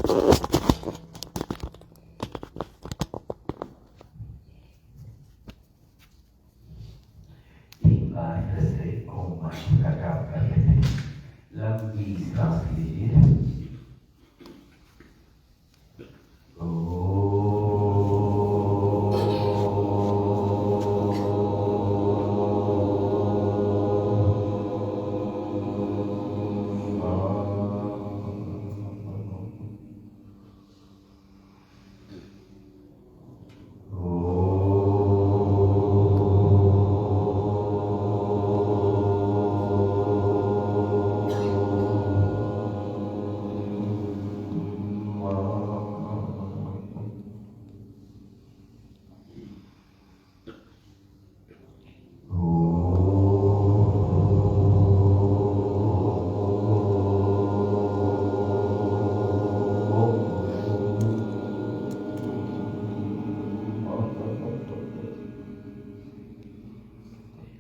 तीन बार फिर से ओम मंत्र का जाप कर लेते हैं। लंबी सांस लीजिए।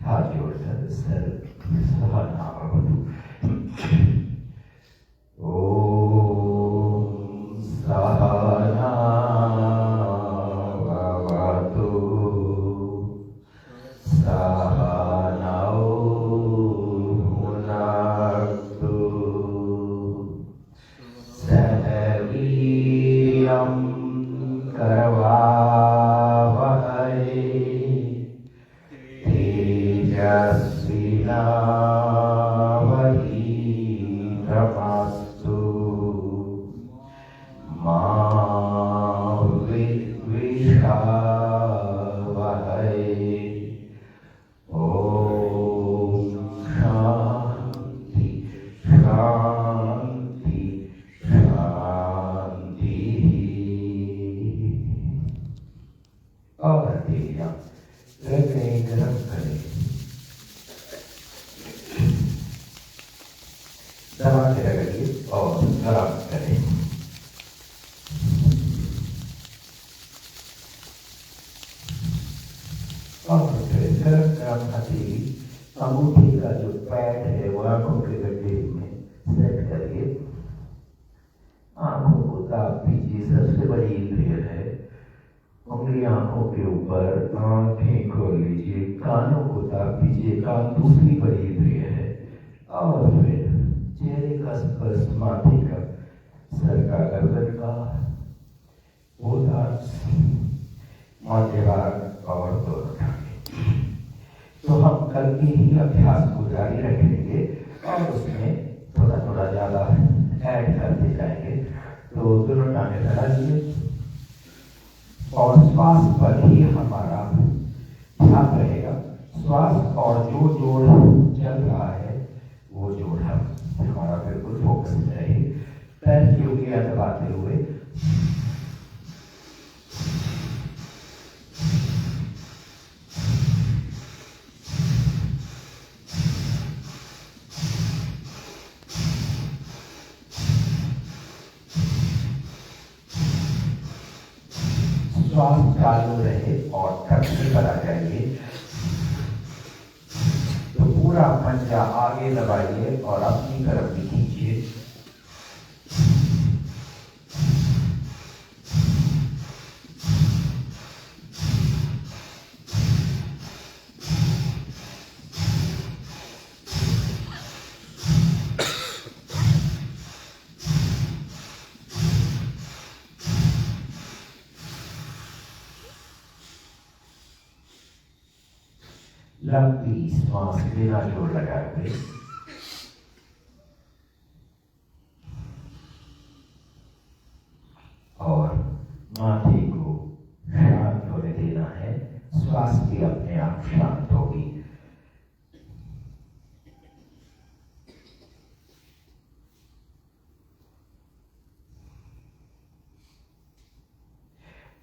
हाथ जोड़कर सर सहना भवतु। ओम सहना भवतु सहनौ भुनक्तु सह वीर्यं करवावहै तेजस्विनावधीतमस्तु मा विद्विषावहै। ओम शांति शांति शांति। और तेजा रगड़े गरम करें, दबा के रगड़िए और गरम करें। और फिर गरम गरम हथेली अंगूठी का जो पैड है वो आंखों के गड्ढे में सेट करिए। आंखों को ताप दीजिए, सबसे बड़ी इंद्रिय है। उंगली आंखों के ऊपर, आंखें खोल लीजिए, कानों को ताप दीजिए, कान दूसरी बड़ी इंद्रिय है। और फिर चेहरे का स्पर्श, माथे का, सर का, गर्दन का, माध्यभाग और दोनों टांगे। तो हम कल के ही अभ्यास को जारी रखेंगे और उसमें थोड़ा थोड़ा ज्यादा ऐड करते जाएंगे। तो दोनों टांगे फैला लीजिए और श्वास पर ही हमारा ध्यान रहेगा। श्वास और जो जोड़ चल रहा है वो जोड़ हमारा बिल्कुल फोकस रहेगी। पैर की उंगलियां दबाते हुए श्वास चालू रहे और थकने पर आ जाइए। तो पूरा पंजा आगे लगाइए और अपनी तरफ भी खींचिए। लंबी श्वास बिना जोर लगाए हुए और माथे को शांत होने देना है। श्वास भी अपने आप शांत होगी।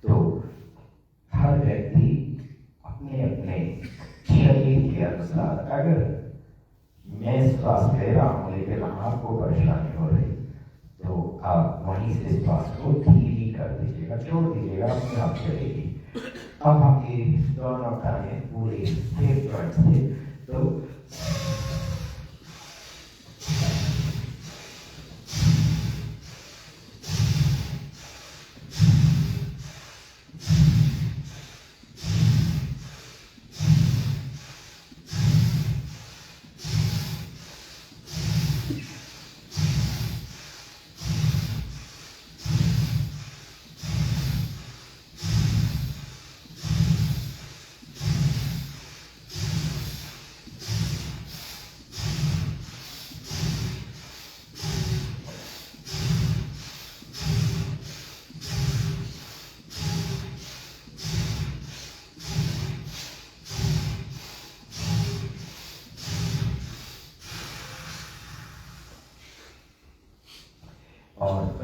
तो हर व्यक्ति अपने अपने शरीर के अनुसार, अगर मैं श्वास ले रहा हूं लेकिन आपको परेशानी हो रही तो आप वहीं से श्वास को धीमी कर दीजिएगा, छोड़ दीजिएगा, अपने आप चलेगी। अब हम ये दोनों टांगे पूरे हिप जॉइंट से तो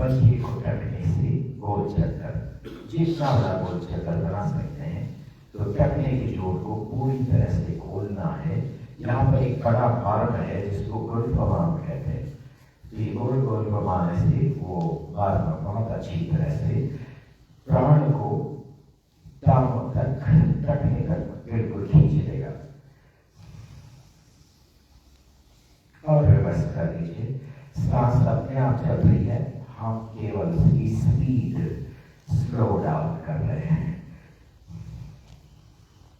पंजे को टकने से गोल चक्कर, जितना बड़ा गोल चक्कर बना सकते हैं। तो टकने की जोड़ को पूरी तरह से खोलना है। यहाँ पर एक बड़ा मार्ग है जिसको गुरुत्वाम कहते हैं। ये गोल गोल घुमाने से वो मार्ग बहुत अच्छी तरह से प्राण को दामों तक टकने तक बिल्कुल खींच देगा। और रिवर्स कर लीजिए, सांस अपने आप चल रही है, हम केवल उसकी स्पीड स्लो डाउन कर रहे हैं।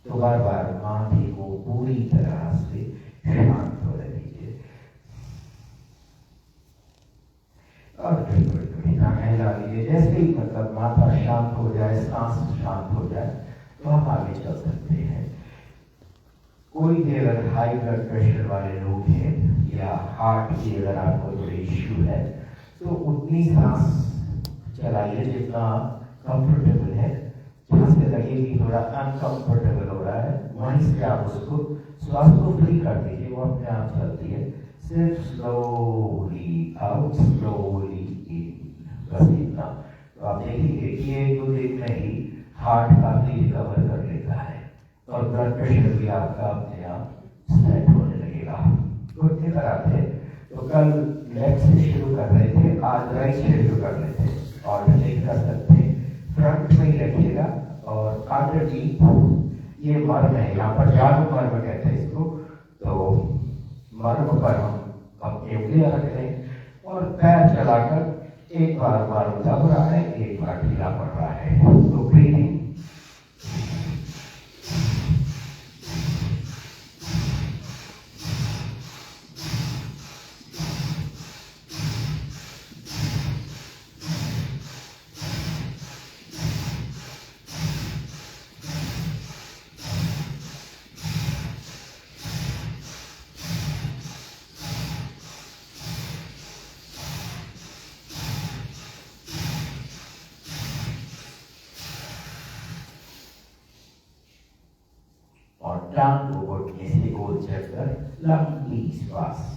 तो बार बार माथे को पूरी तरह से शांत होने दीजिए और बिल्कुल हिला लीजिए। जैसे ही मतलब माथा शांत हो जाए, सांस शांत हो जाए, तो हम आगे चल सकते हैं। कोई भी अगर हाई ब्लड प्रेशर वाले लोग हैं या हार्ट की अगर आपको कोई इश्यू है, तो उतनी सांस चलाइए जितना कंफर्टेबल है। जहाँ से लगे कि थोड़ा अनकंफर्टेबल हो रहा है, वहीं से आप उसको श्वास को फ्री कर दीजिए, वो अपने आप चलती है। सिर्फ स्लोली आउट, स्लोली इन, बस इतना। तो आप देखिए कि एक दो दिन में ही हार्ट काफी रिकवर कर लेता है और ब्लड प्रेशर भी आपका अपने आप सेट होने लगेगा। घुटने पर आते, तो कल लेफ्ट से शुरू कर रहे थे, आज राइट से शुरू कर रहे थे। और कर सकते हैं, फ्रंट में ही रखिएगा और आगे की ये मर्म है, यहाँ पर जादू मर्म कहते हैं इसको। तो मर्म पर हम अपनी उंगलियां रख लें और पैर चलाकर एक बार मर्म दब रहा है, एक बार ढीला पड़ रहा है। तो ब्रीदिंग और टांग को घुटने से गोल चलकर लंबी श्वास।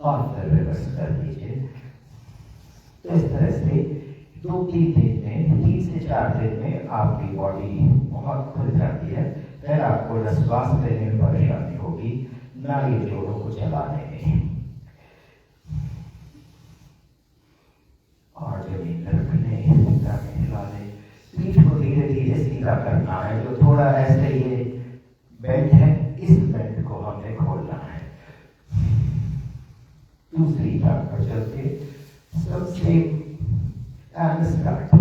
और फिर रिवर्स कर दीजिए। तो इस तरह से 2-3 दिन में, 3 से 4 दिन में आपकी बॉडी बहुत खुल जाती है। फिर आपको न श्वास लेने में परेशानी होगी, ना ये जोड़ों को चलाने में। और जमीन पर रखने, हिलाने, पीठ को धीरे धीरे सीधा करना है। जो थोड़ा ऐसे ये बेंड है, इस बेंड को हमें खोलना है। दूसरी टांग पर चलते सबसे and start.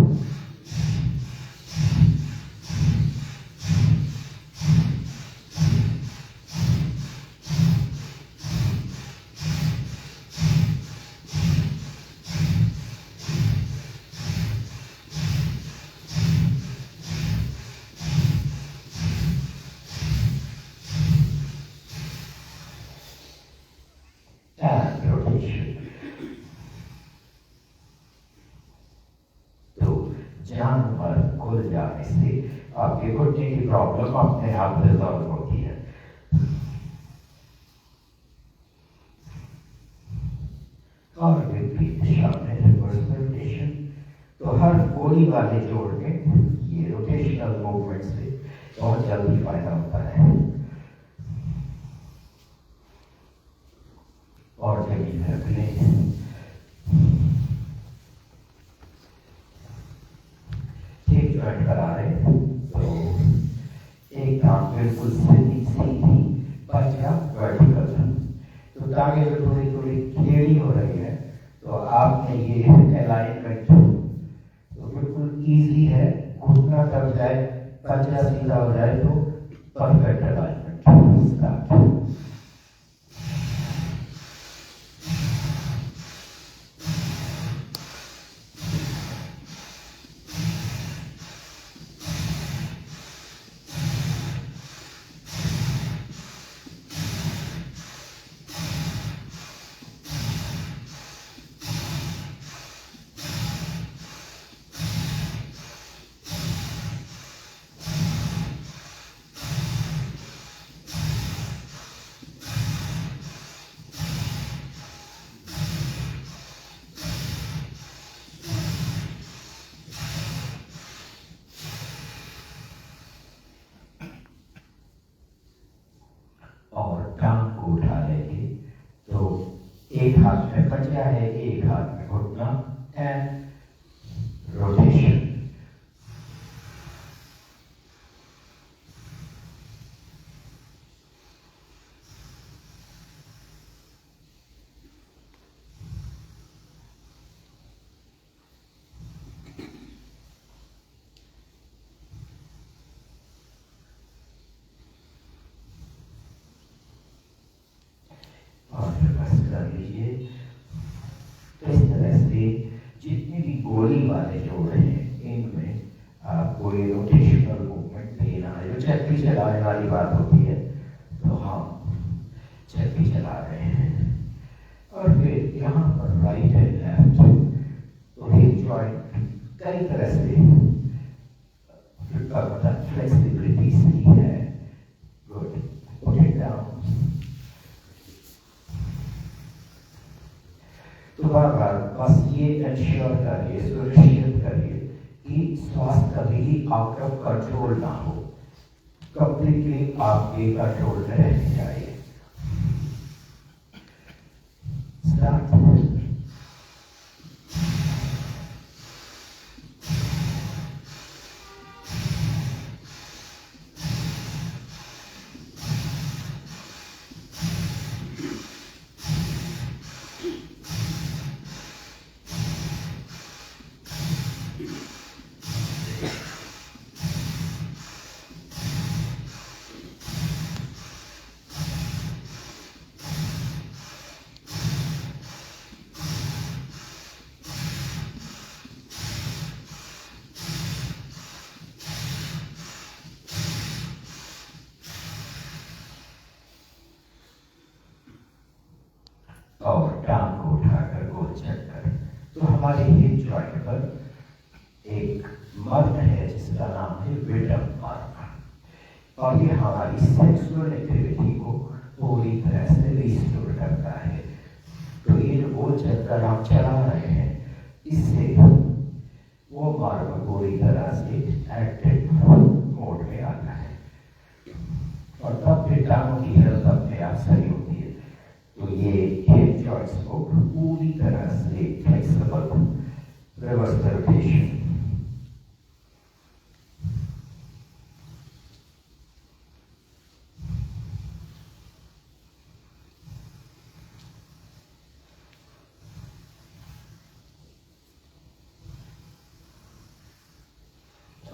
And rotation. जानवर खुल जाने से आपके घुटने की प्रॉब्लम अपने आप रिजॉल्व होती है। और विपरीत दिशा में रिवर्स रोटेशन। तो हर गोली वाले जोड़ में ये रोटेशनल मूवमेंट से बहुत जल्दी फायदा होता है। और जमीन रख लें, करा रहे, तो एक टांग बिल्कुल सीधी सीधी पंजा वर्टिकल। तो टांगे जो थोड़ी थोड़ी टेढ़ी हो रही है, तो आपने ये अलाइनमेंट तो बिल्कुल इजी है। घुटना दब जाए, पंजा सीधा हो जाए, तो परफेक्ट अलाइनमेंट। स्टार्ट। एक हाथ में पंजा है, एक हाथ में घुटना, एंड रोटेशन। कर लीजिए। तो इस तरह से जितने भी गोली वाले जोड़ हैं इनमें आपको ये रोटेशनल मूवमेंट देना है। जो चक्की चलाने वाली बात होती है तो हम चक्की चला रहे हैं। और फिर यहाँ पर राइट एंड लेफ्ट, तो हिप जॉइंट कई तरह से मतलब फ्लेक्सिबिलिटी सी है। Good, put it down. तो बार-बार बस ये इंश्योर करिए, सुनिश्चित करिए कि श्वास कभी भी आउट ऑफ कंट्रोल ना हो, कंप्लीटली आपके कंट्रोल में रहनी चाहिए। स्टार्ट। और टांग को उठाकर गोल चक्कर। तो हमारे हिप जॉइंट पर एक मर्द है जिसका नाम है विडम मर्द, और ये हमारी सेक्सुअल एक्टिविटी को पूरी तरह से रिस्टोर करता है। तो ये जो गोल चक्कर हम चला रहे हैं इससे वो मर्द पूरी तरह से एक्टिव मोड में आता है, और तब फिर टांगों की हेल्थ अपने आप सही होती है। तो ये हिप जॉइंट्स को पूरी तरह से फ्लेक्सिबल, रिवर्स रोटेशन।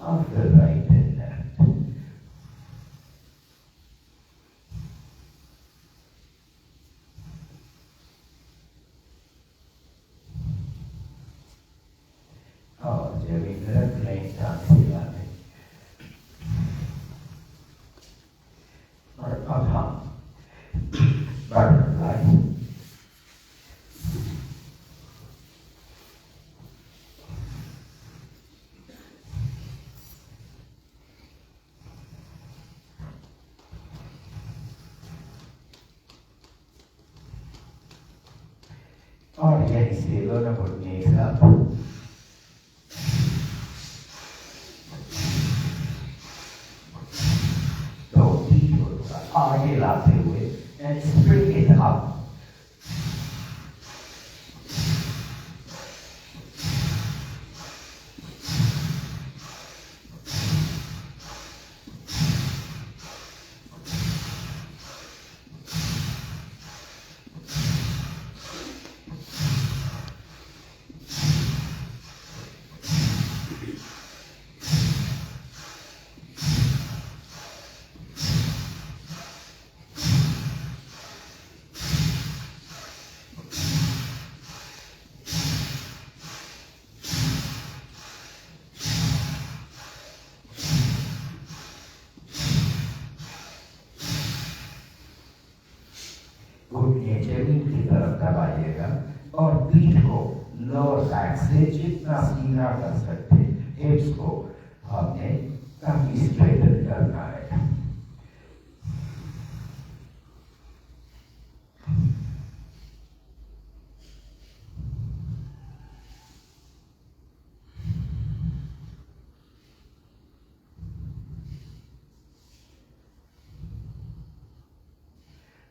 और फिर राइट एंड लेफ्ट। और जमीन रख लें, टांग हिला लें। और अब हम बटरफ्लाई। और यहीं से दोनों घुटने एक साथ, तो पीठ को थोड़ा आगे लाते हुए एंड स्प्रिंग इट अप। घुटने जमीन की तरफ दबाइएगा और पीठ को लोअर बैक से जितना सीधा कर सकते, हिप्स को हमने काफी स्ट्रेटन करना है।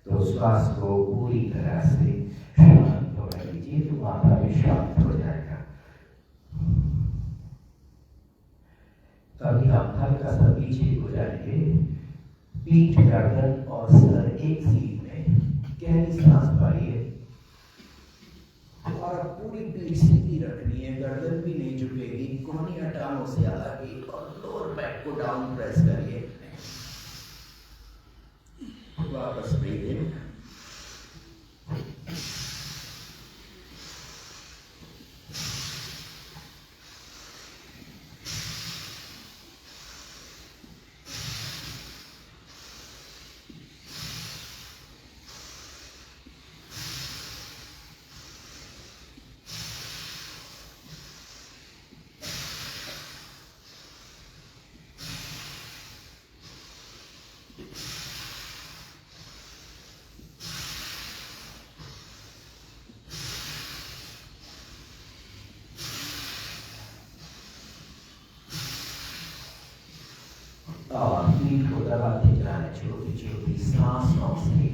तो श्वास को पूरी तरह से पीठ, गर्दन और सर एक सीट में गहरी सांस भरिए और पूरी पीठ सीधी रखनी है, गर्दन भी नहीं झुकेगी, कोहनियां टांगों से आगे और लोअर बैक को डाउन प्रेस करिए। वापस ब्रीथ इन, और पीठ को दबाते जाना, छोटी छोटी सांसों से।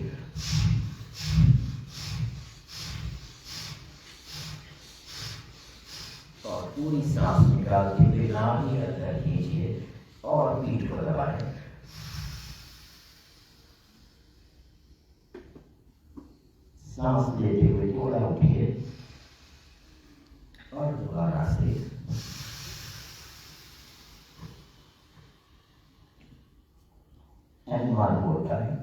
और पूरी सांस निकालते हुए नाभि अंदर खींचिए और पीठ को दबाएं। सांस लेते हुए थोड़ा उठिए और दोबारा से। And one more time.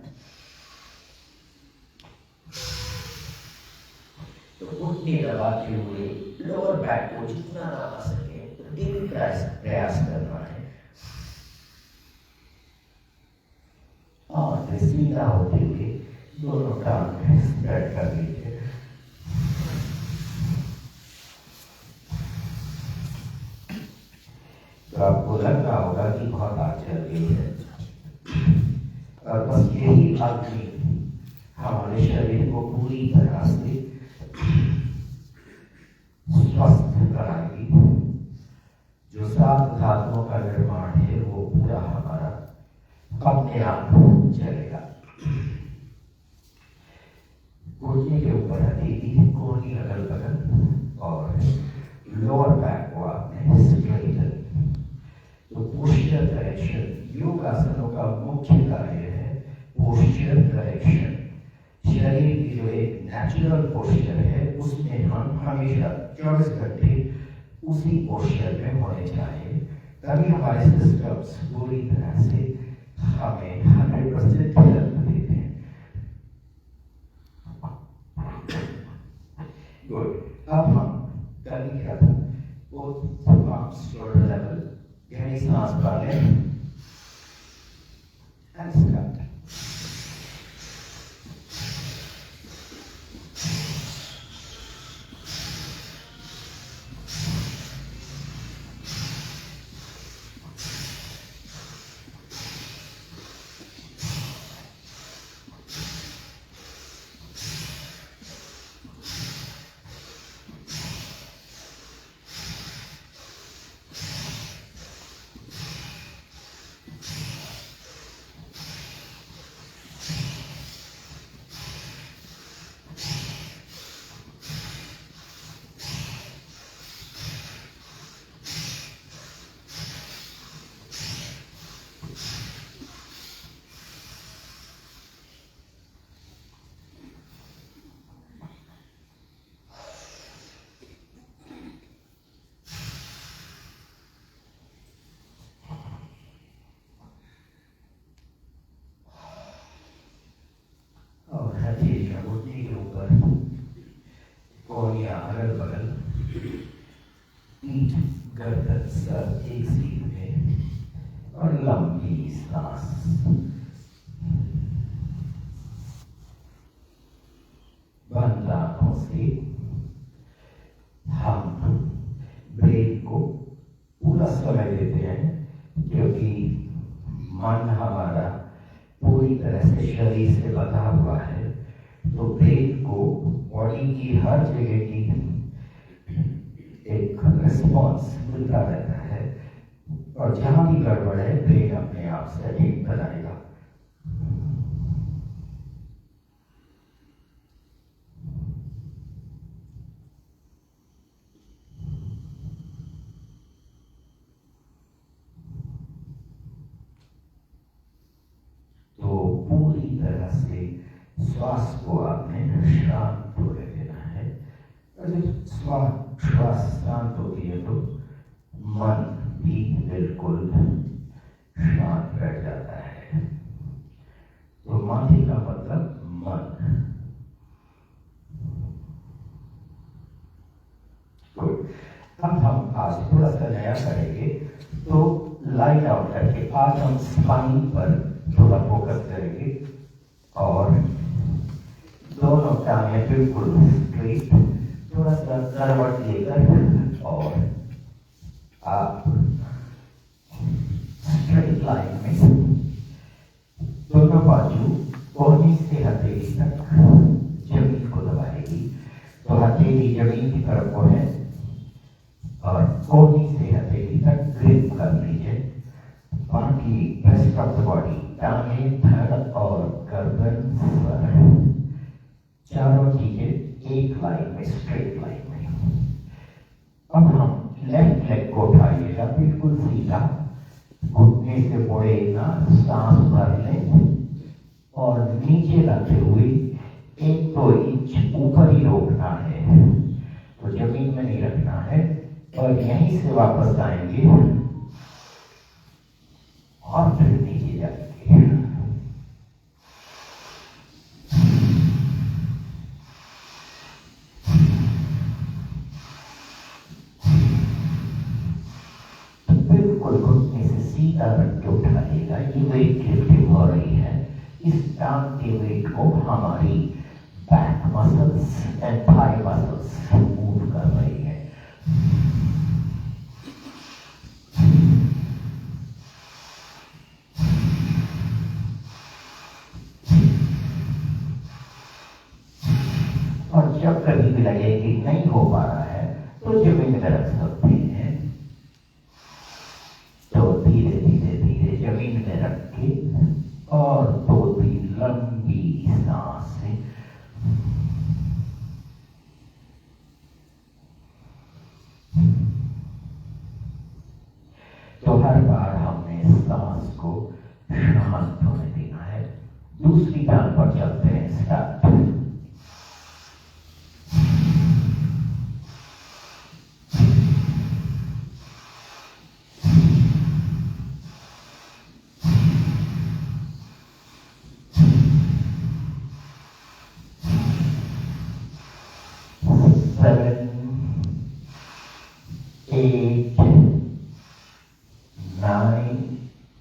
तो घुटने दबाते हुए लोअर बैक को जितना दबा सके डीप प्रयास करना है। और सीधा होते हुए दोनों टांग स्प्रेड कर लीजिए। तो आपको लग रहा होगा कि बहुत आग चल गई है, और बस यही अग्नि हमारे शरीर को पूरी तरह से स्वस्थ कराएगी। जो 7 धातुओं का निर्माण है वो पूरा हमारा अपने आप चलेगा। घुटने के ऊपर हथेली, कोहनी अगल बगल और लोअर बैक को आपने स्ट्रेट। तो पोस्चर करेक्शन योगासनों का मुख्य कार्य है, पोस्चर करेक्शन। शरीर की जो एक नेचुरल पोस्चर है उसमें हम हमेशा 24 घंटे उसी पोस्चर में होने चाहिए, तभी हमारे सिस्टम्स पूरी तरह से हमें 100% हेल्प देते हैं। गुड। अब हम करनी क्या था, शोल्डर लेवल गहरी सांस भर लें एंड स्टार्ट। घुटने के ऊपर, कोहनियां अगल बगल, पीठ, गर्दन, सर एक सीध में और लंबी सांस। बंद आंखों से हम ब्रेन को पूरा समय देते हैं, क्योंकि मन हमारा पूरी तरह से शरीर से बंधा हुआ है। तो ब्रेन को बॉडी की हर जगह की एक रिस्पॉन्स मिलता रहता है, और जहां भी गड़बड़ है ब्रेन अपने आप से ठीक बनाएगा। तो श्वास को आपने शांत होने देना है। और जब श्वास शांत होती है तो मन भी बिल्कुल शांत बैठ जाता है। तो माथे का मतलब मन। गुड। अब हम आज थोड़ा सा नया करेंगे, तो लाई डाउन करके आज हम स्पाइन पर थोड़ा फोकस करेंगे और दोनों टांगें बिल्कुल स्ट्रेट, थोड़ा सा करवट लेकर और आप स्ट्रेट लाइन में दोनों बाजू कोहनी से हथेली तक जमीन को दबाएगी। तो हथेली जमीन की तरफ को है और कोहनी से हथेली तक ग्रिप कर लीजिए। बाकी रेस्ट ऑफ द बॉडी, टांगे, धड़ और गर्दन, सर, चारों चीजें एक लाइन में, स्ट्रेट लाइन में। अब हम लेफ्ट लेग को उठाइएगा बिल्कुल सीधा, घुटने से मुड़ेगा, सांस भर लें और नीचे रखते हुए 1-2 इंच ऊपर ही रोकना है, तो जमीन में नहीं रखना है। और यहीं से वापस आएंगे और फिर नीचे जाएंगे। बिल्कुल घुटने से सीधा रख के उठाइएगा। ये वेट लिफ्टिंग हो रही है। इस टांग के वेट को हमारी back muscles and thigh muscles move कर रही है। और जब कभी भी लगे कि नहीं हो पा रहा है तो जमीन में रख सकते हैं। तो धीरे धीरे धीरे जमीन में रख के और 2-3 लंबी सांसें। तो हर बार हमने सांस को शांत होने देना है। दूसरी टांग पर चलते हैं, स्टार्ट।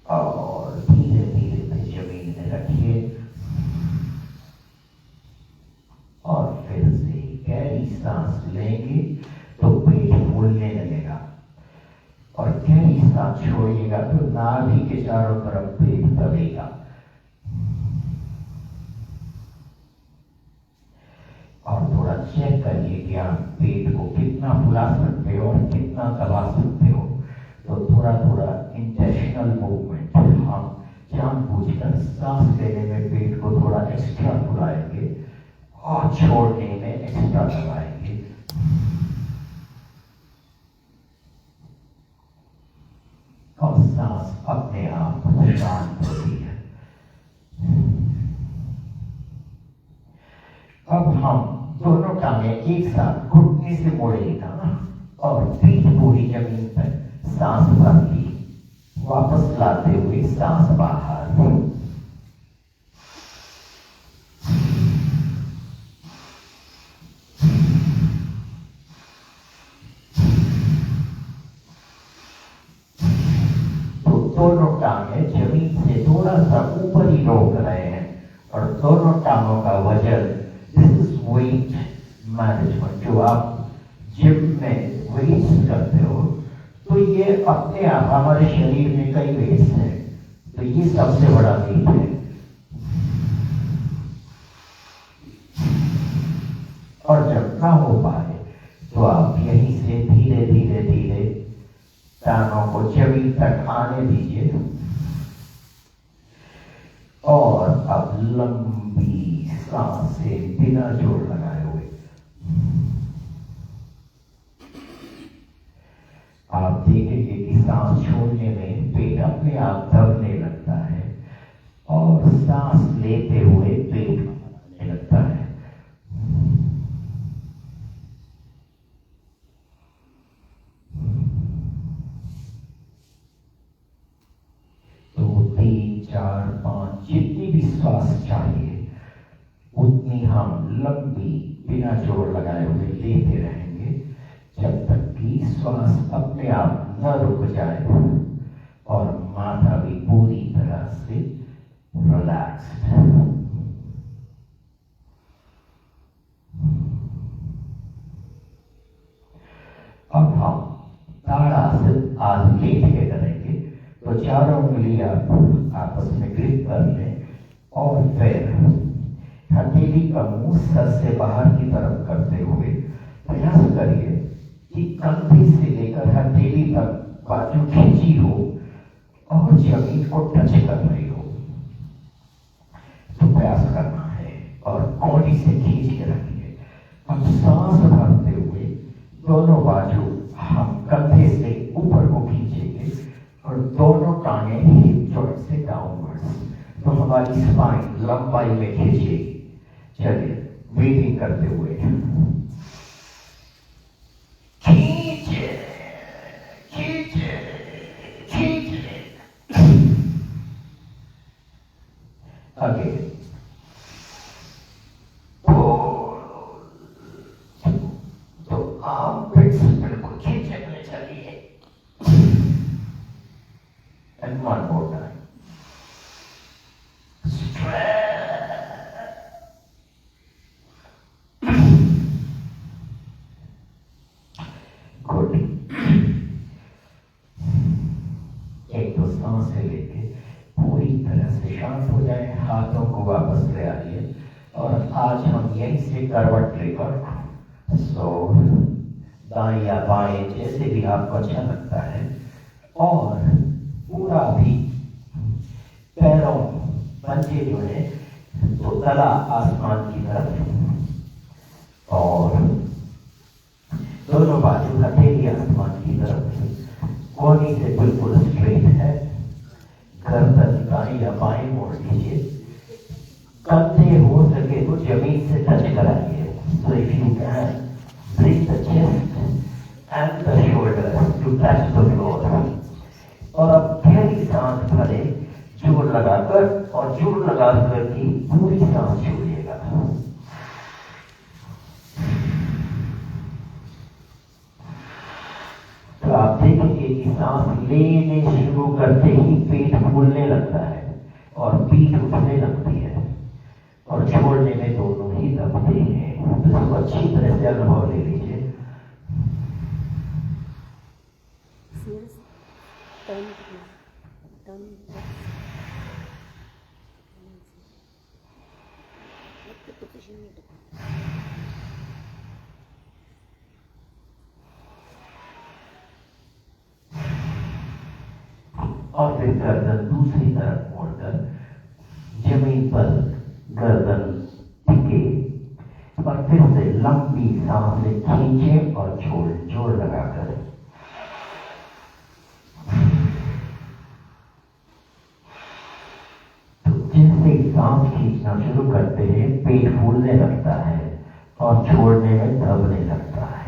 और धीरे धीरे जमीन में रखिए और फिर से गहरी सांस लेंगे तो पेट फूलने लगेगा और गहरी सांस छोड़िएगा तो नाभि के चारों तरफ पेट दबेगा। और थोड़ा चेक करिए कि आप पेट को कितना फुला सकते हो और कितना दबा सकते हो। तो थोड़ा थोड़ा इंटेंशनल मूवमेंट, हम जानबूझकर सांस लेने में पेट को थोड़ा एक्स्ट्रा फुलाएंगे और छोड़ने में एक्स्ट्रा दबाएंगे। और सांस अपने आप शांत होती है। अब हम दोनों टांगे एक साथ घुटने से मोड़ेगा और पीठ पूरी जमीन पर, सांस भर ली, वापस लाते हुए सांस बाहर। तो दोनों टांगे जमीन से थोड़ा सा ऊपर ही रोक रहे हैं और दोनों टांगों का वजन, दिस इज वेट मैनेजमेंट। जो आप जिम में वेट्स करते हो तो ये अपने आप, हमारे शरीर में कई वेट्स हैं, तो ये सबसे बड़ा वेट है। और जब ना हो पाए तो आप यहीं से धीरे धीरे धीरे टांगों को जमीन तक आने दीजिए और अब लंबी सांसें बिना जोर लगाए हुए। आप देखेंगे कि सांस छोड़ने में पेट अपने आप दबने लगता है और सांस लेते हुए पेट बढ़ने लगता है। श्वास चाहिए उतनी हम लंबी बिना जोर लगाए हुए लेते रहेंगे जब तक कि श्वास अपने आप न रुक जाए और माथा भी पूरी तरह से रिलैक्स्ड। अब हम ताड़ासन आज लेट के करेंगे, तो चारों उंगली आप आपस में ग्रिप कर लें और फिर हथेली का मुंह सर से बाहर की तरफ करते हुए प्रयास करिए कि कंधे से लेकर हथेली तक बाजू खींची हो और जमीन को टच कर रही हो। तो प्रयास करना है और कोहनी से खींच के रखिए। अब सांस भरते हुए दोनों बाजू हम कंधे से ऊपर को खींचेंगे और दोनों टांगे हिप जॉइंट से डाउनवर्ड्स, तो हमारी स्पाइन लंबाई में खींचेगी। चलिए ब्रीथिंग करते हुए खींचे खींचे खींचे, आगे तो आप बिल्कुल खींचे में चलिए। And one more time, good. एक दो सांस लेके पूरी तरह से शांत हो जाए, हाथों को वापस ले आइए और आज हम यहीं से करवट लेकर दाएं या बाएं जैसे भी आपको अच्छा लगता है और पूरा भी पैरों पंजे जो है तो तला आसमान की तरफ और दोनों बाजू हथेली आसमान की तरफ, कोहनी से बिल्कुल स्ट्रेट है। गर्दन दाएं या बाएं मोड़ लीजिए, कंधे हो सके तो जमीन से टच कराइए। So if you can bring the chest and the shoulders to touch the floor। और अब गहरी सांस भरे जोर लगाकर और जोर लगाकर की पूरी सांस छोड़िएगा। तो आप देखेंगे कि सांस लेने शुरू करते ही पेट फूलने लगता है और पीठ उठने लगती है और छोड़ने में दोनों ही दबते हैं। तो इसको अच्छी तरह से अनुभव ले लीजिए। और फिर गर्दन दूसरी तरफ मोड़कर जमीन पर गर्दन टिके और फिर से लंबी सांसें खींचे और छोड़ जोर लगाकर। तो जैसे सांस खींचना शुरू करते हैं पेट फूलने लगता है और छोड़ने में दबने लगता है।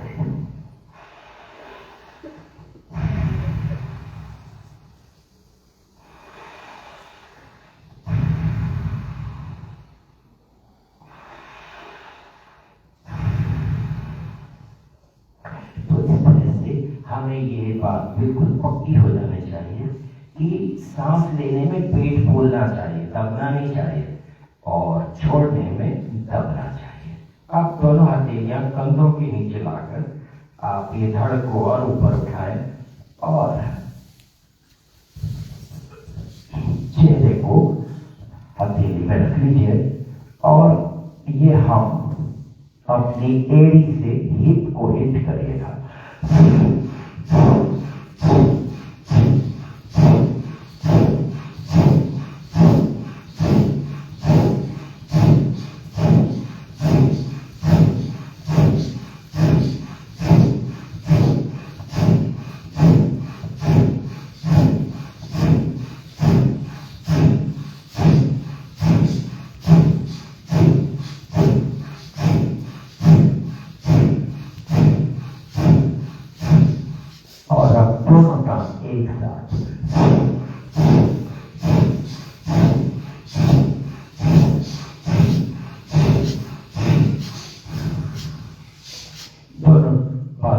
हमें ये बात बिल्कुल पक्की हो जानी चाहिए कि सांस लेने में पेट फूलना चाहिए, दबना नहीं चाहिए और छोड़ने में दबना चाहिए। आप दोनों हथेलियां कंधों के नीचे लाकर आप ये धड़ को और ऊपर उठाएं और चेहरे को हथेली में रख लीजिए और ये हम अपनी एड़ी से हिप को हिट करिएगा। और अब दोनों टांग एक साथ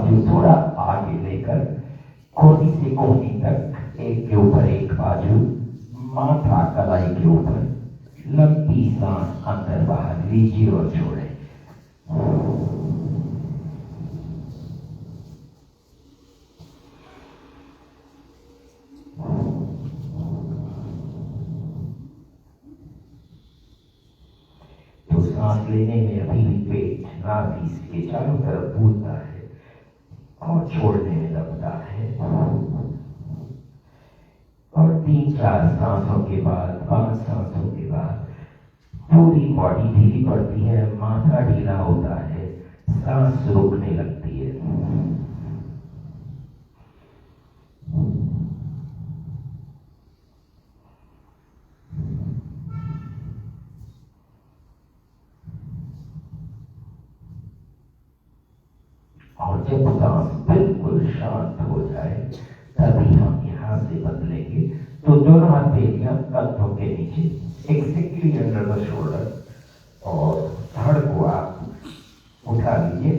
बाजू थोड़ा आगे लेकर कोहनी से कोहनी तक एक के ऊपर एक बाजू, माथा कलाई के ऊपर, लंबी सांस अंदर बाहर लीजिए और छोड़े। तो सांस लेने में अभी भी पेट नाभि के चारों तरफ भूलता है और छोड़ने में लगता है। और 3-4 सांसों के बाद, 5 सांसों के बाद पूरी बॉडी ढीली पड़ती है, माथा ढीला होता है, सांस रुकने लगती है। और जब सांस बिल्कुल शांत हो जाए तभी हम यहाँ से बदलेंगे। तो दोनों हथेलियां कंधों के नीचे, एक्जेक्टली अंडर द शोल्डर, और धड़ को आप उठा लीजिए।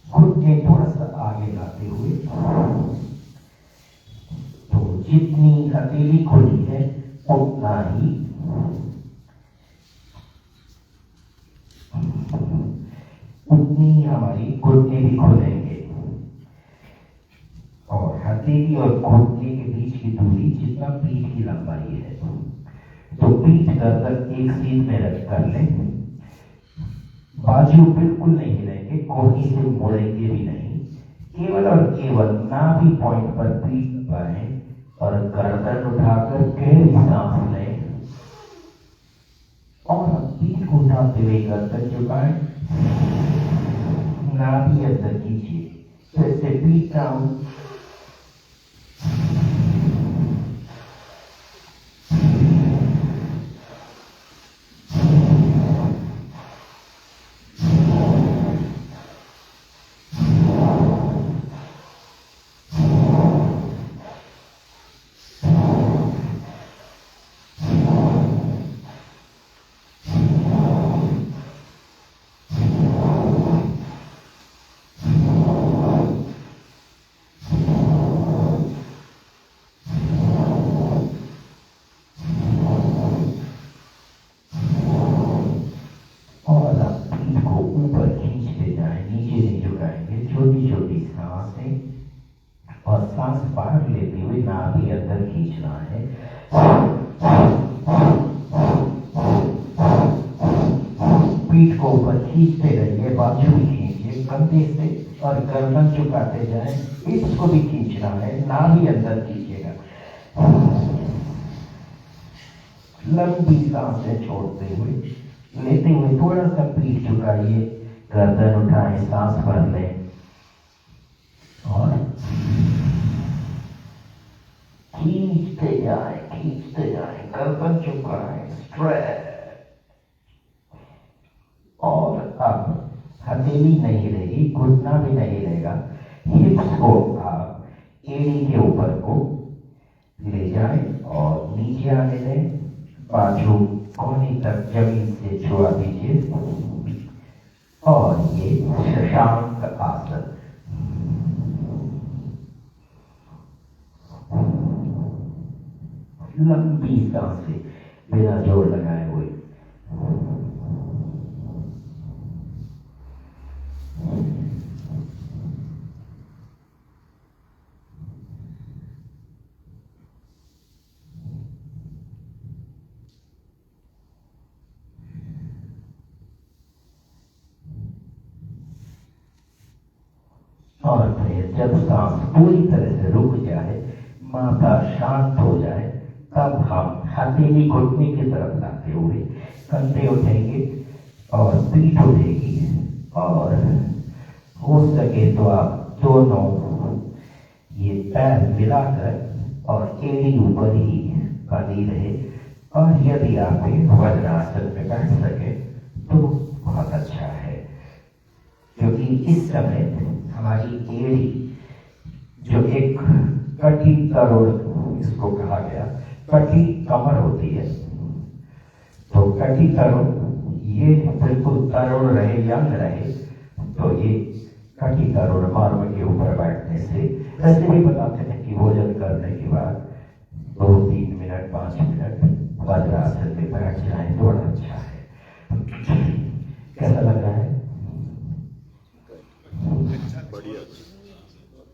घुटने थोड़ा सा आगे लाते हुए, तो जितनी हथेली खुली है उतना ही उतनी हमारी घुटने भी खुलेंगे। और हथेली और घुटने के बीच की दूरी जितना पीठ की लंबाई है, तो पीठ गर्दन एक सीध में रख कर लें। बाजू बिल्कुल नहीं हिलेंगे, कोहनी से मुड़ेंगे भी नहीं, केवल और केवल नाभि पॉइंट पर पीठ दबाएं और गर्दन उठाकर गहरी सांस लें। और पीठ को उठाते हुए गर्दन झुकाएं, नाभि अंदर कीजिए, फिर से पीठ डाउन, सांस बाहर लेते हुए नाभि अंदर खींचना है। पीठ को ऊपर खींचते रहिए, बाजू भी खींचिए कंधे से और गर्दन झुकाते जाएं। इसको भी खींचना है, नाभि अंदर खींचेगा। लंबी सांसें छोड़ते हुए, लेते हुए थोड़ा सा पीठ झुकाइए, गर्दन उठाएं, सांस भर लें और खींचते जाएं, गर्दन झुकाएं, स्ट्रेच। और अब हथेली नहीं रहेगी, घुटना भी नहीं रहेगा, हिप्स को आप एड़ी के ऊपर को ले जाएं और नीचे आने दें। बाजू कोहनी तक जमीन से छुआ दीजिए और ये शशांक आसन। लंबी सांसें बिना जोर लगाए हुए। और फिर जब सांस पूरी तरह से रुक जाए, माथा शांत हो जाए, तब हम हथेली घुटने की तरफ लाते हुए कंधे उठेंगे और पीठ उठेगी। और हो सके तो आप दोनों ये पैर मिलाकर और एड़ी ऊपर ही बनी रहे। और यदि आप वज्रासन में बैठ सके तो बहुत अच्छा है, क्योंकि इस समय हमारी एड़ी जो एक कटी तरोड़, इसको कहा गया कटी कमर होती है, तो कटी तरोड़ ये बिल्कुल तरोड़ रहे, यंग रहे, तो ये कटी करोड़ मार्ग के ऊपर बैठने से वैसे भी बताते हैं कि भोजन करने के बाद 2-3 मिनट 5 मिनट वज्रासन में बैठ जाए तो बड़ा अच्छा है। कैसा लग रहा है?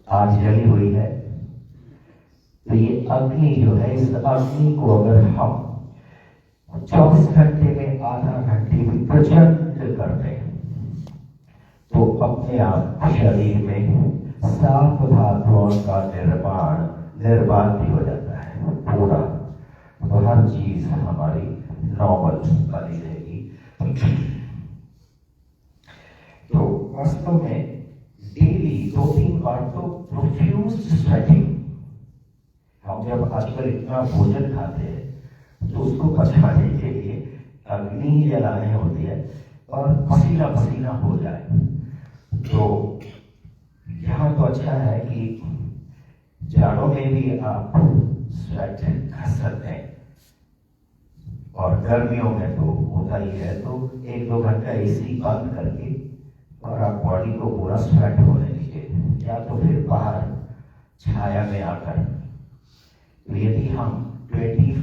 आज जली हुई है तो ये अग्नि जो है, इस अग्नि को अगर हम 24 घंटे में आधा घंटे भी प्रचंड कर दें तो अपने आप शरीर में 7 धातुओं का निर्माण भी हो जाता है पूरा, तो हर चीज हमारी नॉर्मल बनी रहेगी। तो वास्तव में डेली 2-3 बार तो प्रोफ्यूज स्वेटिंग, हम जब आजकल इतना भोजन खाते हैं तो उसको पचाने के लिए अग्नि जलानी होती है और पसीना पसीना हो जाए। तो यहाँ तो अच्छा है कि जाड़ों में भी आप स्वेट कर सकते हैं और गर्मियों में तो होता ही है, तो 1-2 घंटा एसी बंद करके और आप बॉडी को पूरा स्वेट होने दीजिए, या तो फिर बाहर छाया में आकर। तो यदि हम 25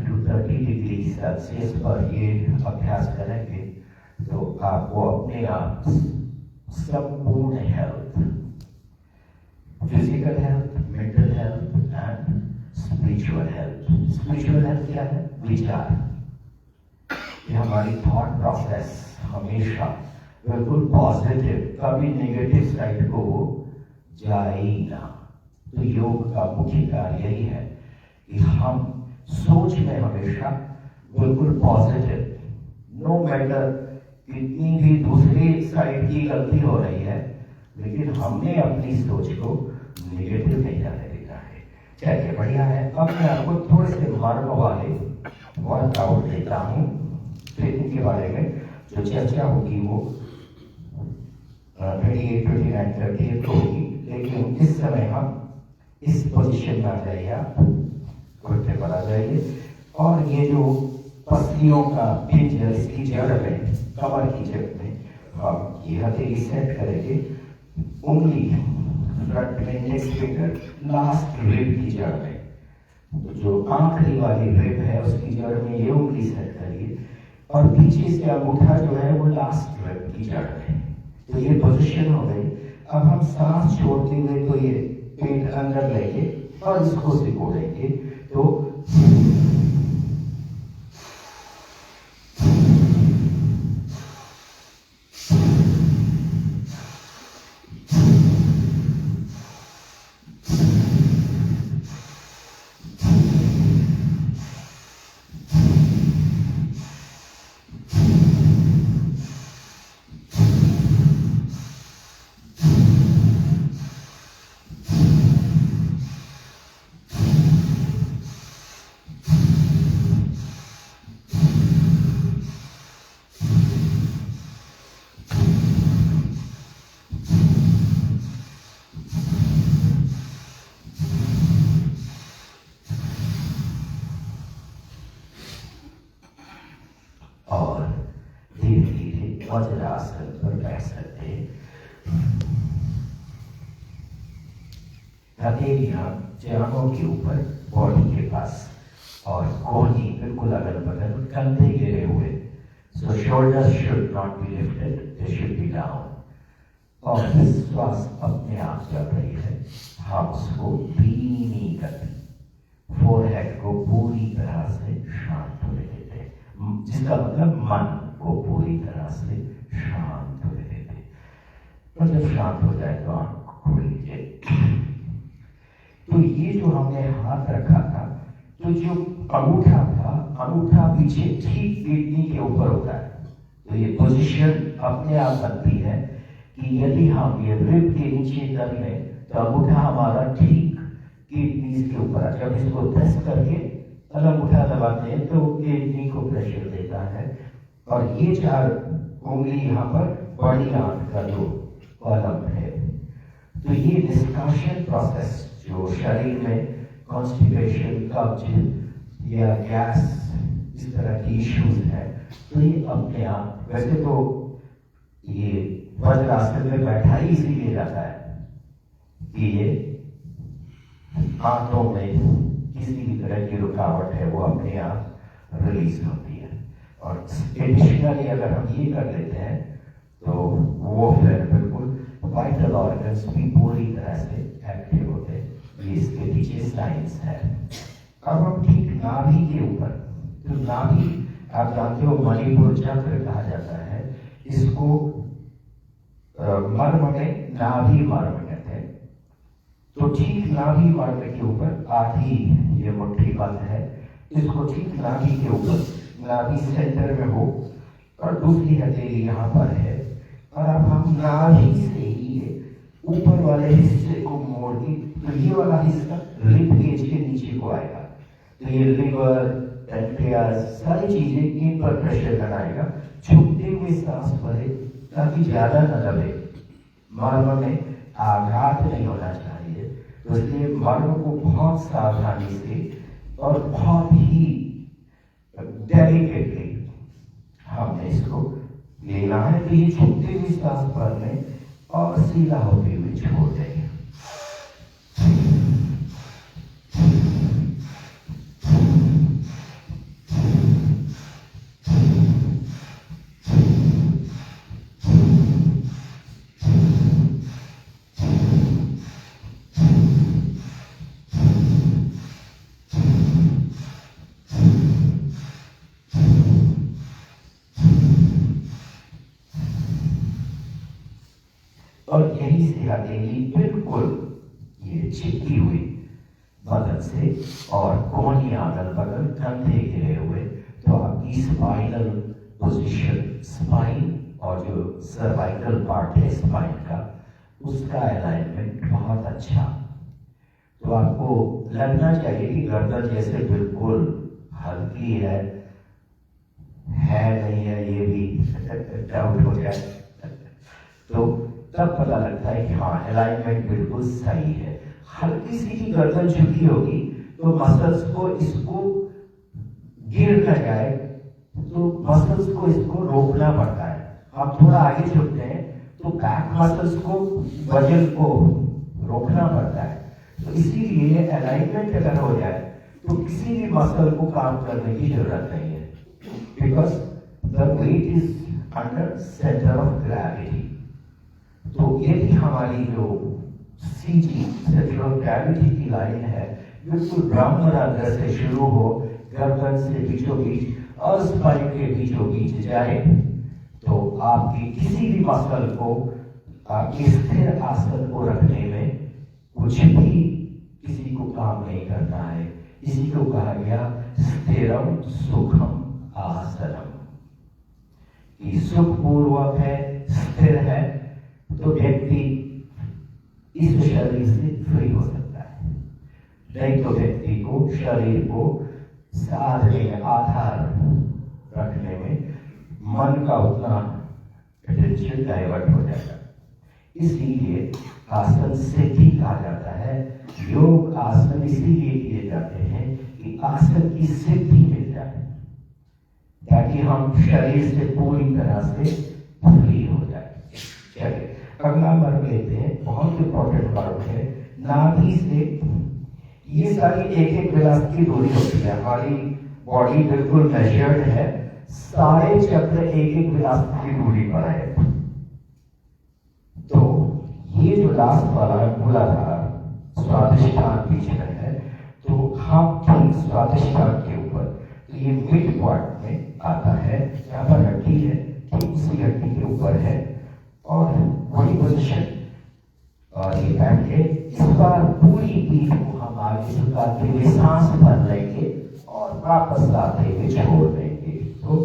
to 30 डिग्री सेल्सियस पर ये अभ्यास करेंगे तो आपको अपने आप संपूर्ण health, physical health, mental health and spiritual health. Spiritual health क्या है? विचार, ये हमारी थॉट प्रोसेस हमेशा बिल्कुल पॉजिटिव, कभी नेगेटिव साइड को जाए ही ना। तो योग का मुख्य कार्य यही है कि हम सोच में हमेशा बिल्कुल पॉजिटिव, नो मैटर कितनी भी दूसरी साइड की गलती हो रही है, लेकिन हमने अपनी सोच को नेगेटिव नहीं जाने देना है। चलिए बढ़िया है। अब मैं आपको थोड़े से मार्ग वाले वर्कआउट देता हूँ, फिर इनके बारे में जो चर्चा होगी वो 28-29 30 होगी, लेकिन इस समय हम इस पोजीशन में आ जाइए, आप घुटने पर आ जाइए और ये जो पसलियों का पिंजर, इसकी जड़ में, कमर की जड़ में हम ये हथेली सेट करेंगे, उंगली फ्रंट में, इंडेक्स फिंगर लास्ट रिब की जड़ में, जो आखिरी वाली रिब है उसकी जड़ में ये उंगली सेट करिए और पीछे से अंगूठा जो है वो लास्ट रिब की जड़ में। तो ये पोजीशन हो गई। अब हम सांस छोड़ते हुए तो ये पेट अंदर लेंगे और इसको सिकोड़ेंगे। तो वज्रासन पर बैठ सकते हैं। हथेलियां जांघों के ऊपर, बॉडी के पास, और कोहनी बिल्कुल अगल बगल, कंधे गिरे हुए। So shoulders should not be lifted, they should be down. और श्वास अपने आप चल रही है, हम उसको धीमी गति, फोरहेड को पूरी तरह से शांत होने देते हैं, जिसका मतलब मन को पूरी तरह से शांत होने देते। और जब शांत हो जाए तो आंख खोल लीजिए। तो ये जो हमने हाथ रखा था, तो जो अंगूठा था, अंगूठा पीछे ठीक किडनी के ऊपर होता है। तो ये पोजीशन अपने आप बनती है कि यदि हम ये रिब के नीचे कर लें तो अंगूठा हमारा ठीक किडनी के ऊपर है। जब इसको प्रेस करके अंगूठा दबाते हैं तो किडनी को प्रेशर देता है। और ये 4 उंगली यहाँ पर बड़ी आंत का जो कॉलम है। तो ये निष्कासन प्रोसेस जो शरीर में कॉन्स्टिपेशन, कब्ज या गैस, इस तरह की इश्यूज है, तो ये अपने आप, वैसे तो ये वज्रासन में बैठा ही इसीलिए जाता है कि ये हाथों में किसी भी तरह की रुकावट है वो अपने आप रिलीज होती है। और एडिशनली अगर हम ये कर लेते हैं तो वो फिर बिल्कुल वाइटल ऑर्गन्स भी पूरी तरह से एक्टिव होते हैं। ये इसके पीछे साइंस है। अब हम ठीक नाभि के ऊपर, तो नाभि आप जानते हो मणिपुर चक्र कहा जाता है, इसको मर्म में नाभि मर्म कहते हैं। तो ठीक नाभि मर्म के ऊपर आधी ये मुट्ठी बंद है, इसको ठीक नाभि के ऊपर, नाभि सेंटर में हो और दूसरी हथेली यहाँ पर है, और अब हम नाभि से ही ऊपर वाले हिस्से को मोड़ दी तो ये वाला हिस्सा रिब केज के नीचे को आएगा। तो ये लिवर, पैंक्रियास, सारी चीजें इन पर प्रेशर बनाएगा, छुपते हुए सांस भरे ताकि ज्यादा न दबे, मर्म में आघात नहीं होना चाहिए। तो इसलिए मर्म को बहुत सावधानी से और बहुत ही डेलिकेटली हमने इसको लेना है। तो ये छुपते हुए सांस भरने और सीधा होते हुए छोड़ देंगे। और यही से हथेली बिल्कुल ये चिपकी हुई बदन से और कोहनी अगल बगल कंधे घिरे हुए। तो आपकी स्पाइनल पोजीशन, स्पाइन और जो सर्वाइकल पार्ट है स्पाइन का, उसका अलाइनमेंट बहुत अच्छा। तो आपको लगना चाहिए कि गर्दन जैसे बिल्कुल हल्की है नहीं है, ये भी डाउट हो जाए तो तब पता लगता है कि हाँ अलाइनमेंट बिल्कुल सही है। हल्की सी ही गर्दन झुकी होगी तो मसल्स को इसको गिर न जाए, तो मसल्स को इसको रोकना पड़ता है। हम थोड़ा आगे झुकते हैं तो बैक मसल्स को, वजन को रोकना पड़ता है। तो इसीलिए अलाइनमेंट अगर हो जाए तो किसी भी मसल को काम करने की जरूरत नहीं है, because the weight is under centre of gravity. तो यदि हमारी जो सीजी सेंटर ऑफ ग्रेविटी की लाइन है बिल्कुल ब्रह्मरंध्र से शुरू हो, गर्दन से बीचों बीच और स्पाइन के बीचों बीच जाए, तो आपकी किसी भी मसल को, आपके स्थिर आसन को रखने में कुछ भी किसी को काम नहीं करना है। इसी को कहा गया स्थिरम सुखम आसनम, कि सुखपूर्वक है, स्थिर है, तो व्यक्ति इस शरीर से फ्री हो सकता है। नहीं तो व्यक्ति को शरीर को साधने में, आधार रखने में मन का उतना अटेंशन डाइवर्ट हो जाएगा। इसलिए आसन सिद्धि कहा जाता है। योग आसन इसीलिए किए जाते हैं कि आसन की सिद्धि मिल जाए, ताकि हम शरीर से पूरी तरह से फ्री हो जाए। चलिए अगला मर्म लेते हैं, बहुत इंपॉर्टेंट मर्म है। नाभि से ये सारी एक विलास की दूरी होती है, हमारी बॉडी बिल्कुल मेजर्ड है, सारे चक्र एक विलास की दूरी पर है। तो ये जो लास्ट वाला मूलाधार स्वादिष्ठान बीच में है, तो हम ठीक स्वादिष्ठान के ऊपर, तो ये मिड पॉइंट में आता है, यहाँ पर हड्डी है, ठीक उसी हड्डी के ऊपर है और वही पोजिशन और ये बैठ के इस बार पूरी पीठ को हम आगे झुकाते हुए सांस भर लेंगे और वापस लाते हुए छोड़ देंगे। तो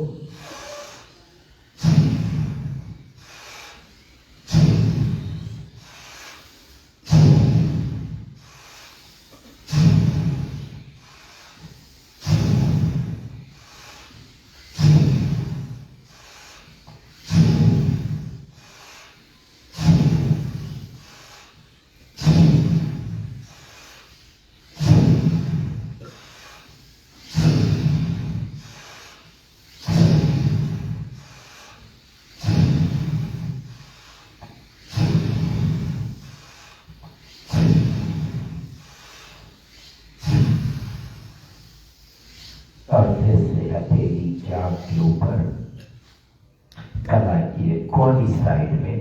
वाली साइड में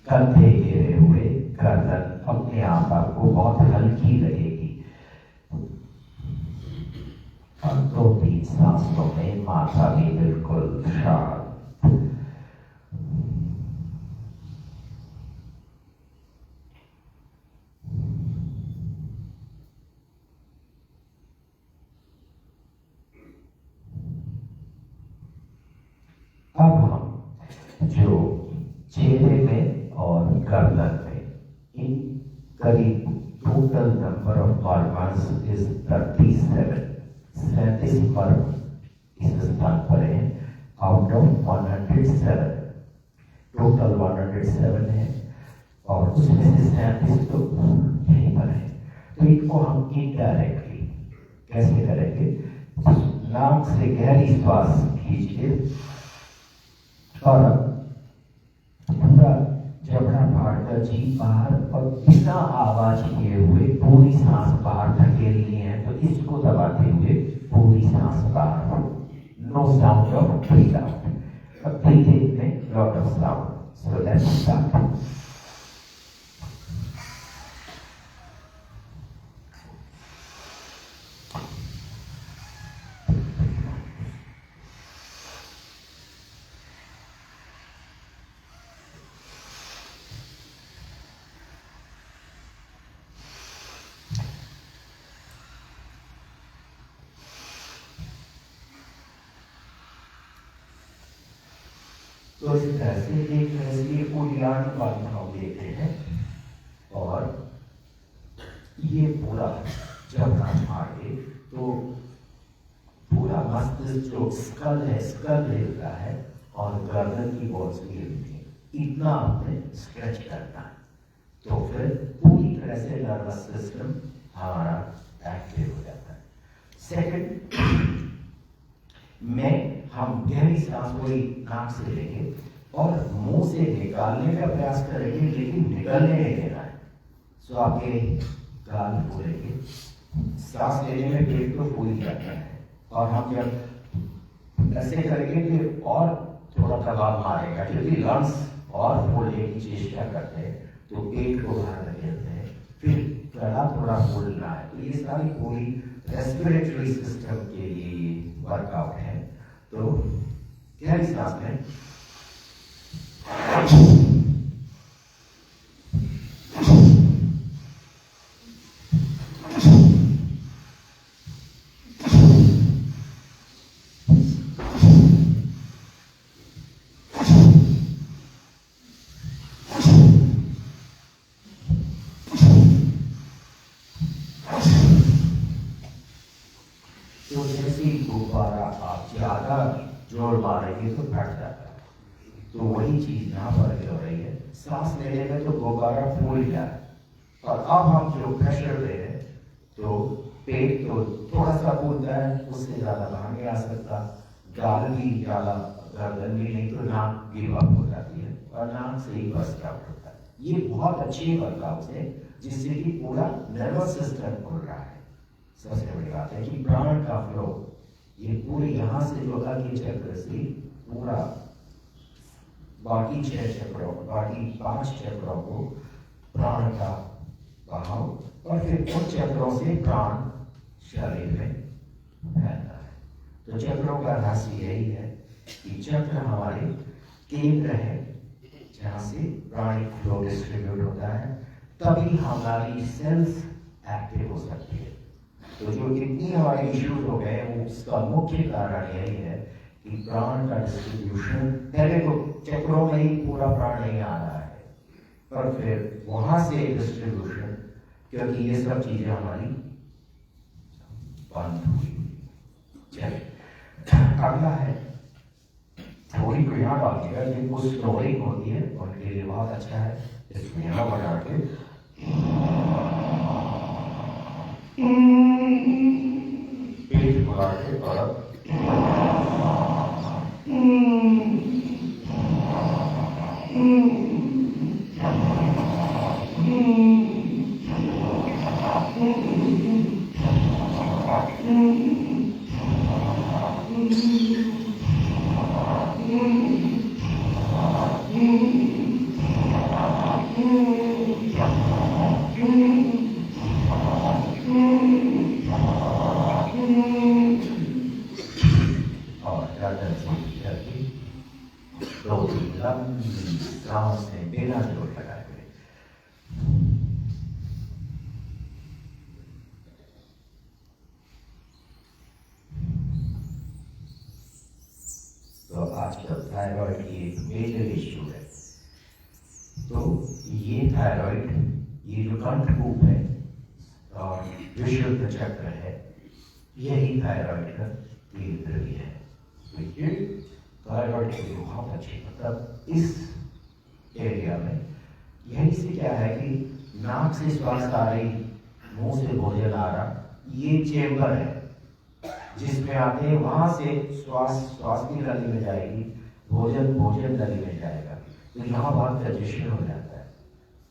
कंधे घेरे हुए, गर्दन अपने आप आपको बहुत हल्की लगेगी। और 2-3 सांसों में माथा भी बिल्कुल शांत। अब हम जो चेहरे में और गर्दन में इन करीब total number of organs is 37 मर्म इस स्थान पर है आउट ऑफ 107। टोटल 107 है और उसमें से 37 तो यहीं पर है। तो इनको हम इनडायरेक्टली कैसे करेंगे? नाक से गहरी श्वास खींचिए और पूरा जबड़ा फाड़कर जीभ बाहर और बिना आवाज किए हुए पूरी सांस बाहर धकेल ली है। तो इसको दबाते हुए पूरी सांस बाहर, no sound of breath out. अब ब्रीथिंग में lot of sound. So let's start. तो इस तरह से एक नजरिए को उड़ान वाली भाव देते हैं और ये पूरा जब हम आगे तो पूरा मस्तिष्क जो स्कल है, स्कल हिलता है और गर्दन की बॉल्स भी हिलती है। इतना आपने स्ट्रेच करना है तो फिर पूरी तरह से नर्वस सिस्टम हमारा एक्टिव हो जाता है। सेकंड में हम गहरी सांस पूरी नाक से लेंगे और मुंह से निकालने का प्रयास करेंगे, लेकिन निकलने नहीं देना है। सो आपके गाल फूलेंगे, सांस लेने में पेट तो फूल जाता है और हम जब ऐसे करेंगे कि और थोड़ा दबाव मारेगा क्योंकि लंग्स और फूलने की चेष्टा करते हैं तो पेट को बाहर धकेलते हैं, फिर गला थोड़ा फूलना है। तो ये सारी पूरी रेस्पिरेटरी सिस्टम के लिए वर्कआउट है। तो गहरी सांस लें, तो जैसे गुब्बारा आप ज्यादा जोर मारेंगे तो फट जाता है। तो वही चीज यहाँ पर हो रही है। सांस लेने में तो गुब्बारा फूल जाए और अब हम जो प्रेशर दे रहे हैं तो पेट तो थोड़ा सा फूलता है, उससे ज्यादा बाहर नहीं आ सकता। गाल भी ज्यादा, गर्दन भी नहीं, तो नाक गिव अप हो जाती है और नाक से ही बर्स्ट आउट होता है। ये बहुत अच्छी वर्कआउट है जिससे कि पूरा नर्वस सिस्टम खुल रहा है। सबसे बड़ी बात है कि प्राण का फ्लो ये पूरे यहाँ से जो आगे चक्र से पूरा बाकी 6 चक्रों, बाकी 5 चक्रों को प्राण का बहाव और फिर उन चक्रों से प्राण शरीर में फैलता है। तो चक्रों का रहस्य यही है कि चक्र हमारे केंद्र है जहाँ से प्राणिक फ्लो डिस्ट्रीब्यूट होता है, तभी हमारी सेल्स एक्टिव हो सकती है। तो जो कितनी हमारे इश्यूज हो गए वो उसका मुख्य कारण यही है कि प्राण का डिस्ट्रीब्यूशन पहले तो चक्रों में ही पूरा प्राण नहीं आ रहा है, पर फिर वहां से डिस्ट्रीब्यूशन, क्योंकि ये सब चीजें हमारी बंद हुई। चलिए अगला है, थोड़ी को यहाँ डालिएगा, जिनको स्नोरिंग होती है उनके लिए बहुत अच्छा है। इसको यहाँ बना के पेट बुला के और और गर्दन से करके दो लंबी सांस में बिना जोर लगाए हुए। तो आजकल थायराइड की एक मेजर इश्यू है। तो ये थायराइड, ये जो कंठकूप है और विशुद्ध चक्र है, यही थायराइड का केंद्र भी है। तो ये थायराइड के लिए बहुत अच्छी, मतलब इस एरिया में यही से क्या है कि नाक से श्वास आ रही, मुंह से भोजन आ रहा, ये चेम्बर है जिसमें आते हैं, वहां से श्वास की नली में जाएगी, भोजन नली में जाएगा। तो यहाँ बहुत कंजेशन हो जाता है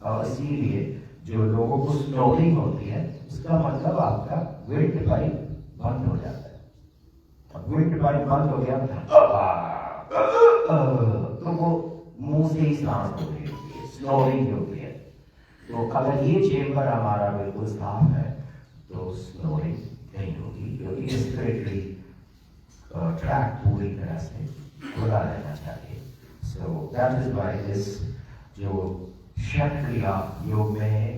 और इसीलिए जो लोगों को स्नोरिंग होती है, उसका मतलब आपका विंड पाइप बंद हो जाता है। विंड पाइप बंद हो गया तो वो मुंह से ही सांस हो रही होती है, स्नोरिंग होती है। तो अगर ये चेम्बर हमारा बिल्कुल साफ है तो स्नोरिंग नहीं होगी, क्योंकि रेस्पिरेटरी ट्रैक पूरी तरह से खुला रहना चाहिए। So that is why this जो षट्क्रिया योग में है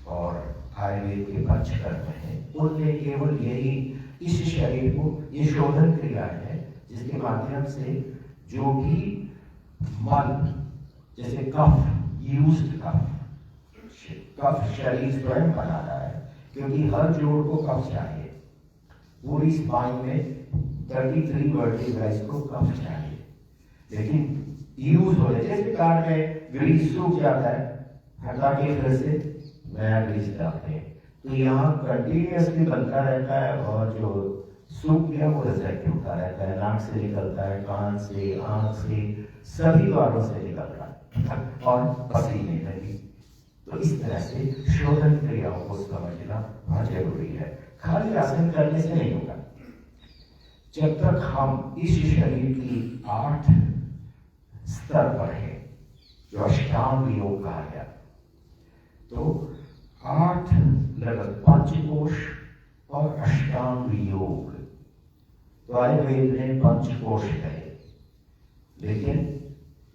और आयुर्वेद के पंचकर्म में है, उनमें केवल यही इस शरीर को, ये शोधन क्रिया है जिसके माध्यम से जो भी मल, जैसे कफ, यूज्ड कफ शरीर स्वयं बना रहा है, क्योंकि हर जोड़ को कफ चाहिए। पूरी स्पाइन में 33 वर्टिब्राइज को कफ चाहिए, लेकिन यूज हो रहे, जैसे कार में ग्रीस सूख जाता है, हटा के फिर से नया ग्रीस डालते हैं, तो यहाँ कंटिन्यूसली बनता रहता है और जो सूख गया वो रिजेक्ट होता रहता है, नाक से निकलता है, कान से, आंख से, सभी द्वारों से निकल रहा है और पसीने में भी। तो इस तरह से शोधन क्रियाओं को समझना बहुत जरूरी है। खाली आसन करने से नहीं होगा। जब तक हम इस शरीर की 8 स्तर पर है, जो अष्टांग योग कहा गया, तो 8 लगभग पंचकोश और अष्टांग योग, तो आयुर्वेद ने पंचकोश कहे, लेकिन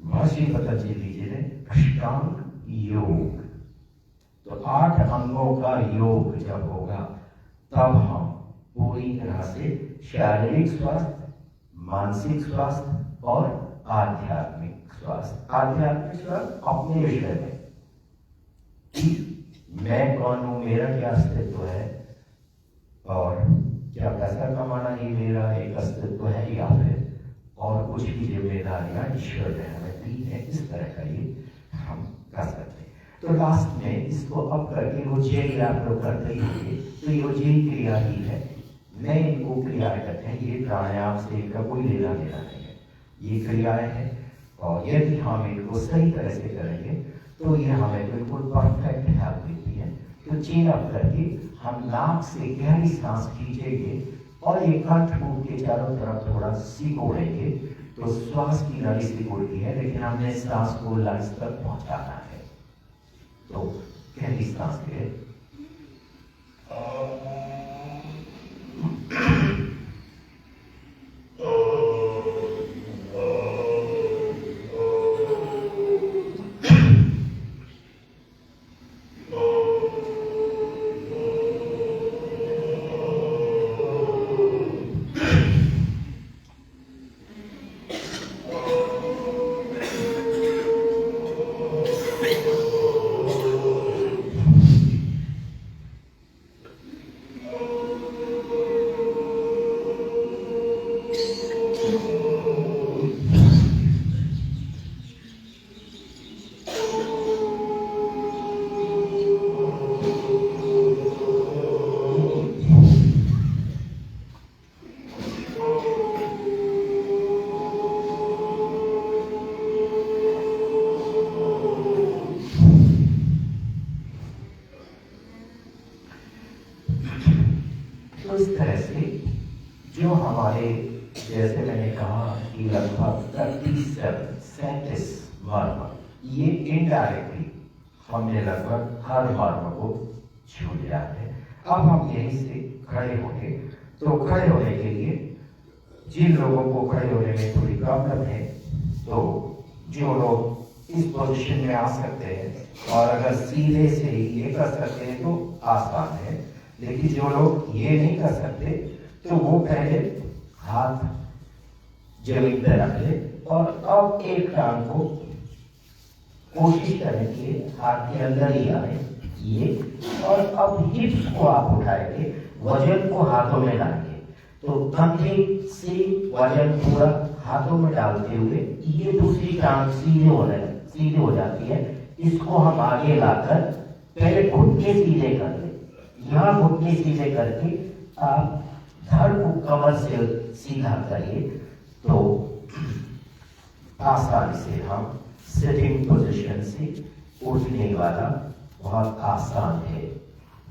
महर्षि पतंजलि जी ने अष्टांग योग। तो 8 अंगों का योग जब होगा तब हम पूरी तरह से शारीरिक स्वास्थ्य, मानसिक स्वास्थ्य और आध्यात्मिक स्वास्थ्य अपने विषय में कि मैं कौन हूं, मेरा क्या अस्तित्व है और क्या पैसा कमाना ही मेरा एक अस्तित्व है या फिर और कुछ भी जिम्मेदारियां ईश्वर ने हमें दी है, इस तरह का ये हम कर सकते हैं। तो लास्ट में इसको अब करके वो जय आप लोग करते ही होंगे, तो ये जय क्रिया ही है। मैं इनको क्रियाएं करते हैं, ये प्राणायाम से इनका कोई लेना देना नहीं है, ये क्रियाएं हैं और यदि हम इनको सही तरह से करेंगे तो ये हमें बिल्कुल परफेक्ट हेल्प देती है। तो चेन अप करके हम नाक से गहरी सांस खींचेंगे और ये कंठकूप के चारों तरफ थोड़ा सिकोड़ेंगे, तो श्वास की नली सिकुड़ती है, लेकिन हमने सांस को लंग्स तक पहुंचाना है। तो गहरी सांस ले, तो इस तरह से जो हमारे, जैसे मैंने कहा कि लगभग 37 मर्म, ये इनडायरेक्टली हमने लगभग हर मार्ग को छू लिया है। अब हम यहीं से खड़े होंगे। तो खड़े होने के लिए जिन लोगों को खड़े होने में थोड़ी प्रॉब्लम है, तो जो लोग इस पोजीशन में आ सकते हैं और अगर सीधे से ही ये कर सकते हैं तो आसान है, लेकिन जो लोग ये नहीं कर सकते तो वो पहले हाथ जमीन पर रख ले और अब एक टांग को कोशिश करें कि हाथ के अंदर ही आए ये, और अब हिप्स को आप उठाएंगे, वजन को हाथों में डालेंगे। तो कंधे से वजन पूरा हाथों में डालते हुए ये दूसरी टांग सीधे हो जाती है। इसको हम आगे लाकर पहले घुटने सीधे कर ले। यहाँ घुटने सीधे करके आप धड़ को कमर से सीधा करिए, तो आसानी से हम सिटिंग पोजीशन से उठने वाला बहुत आसान है।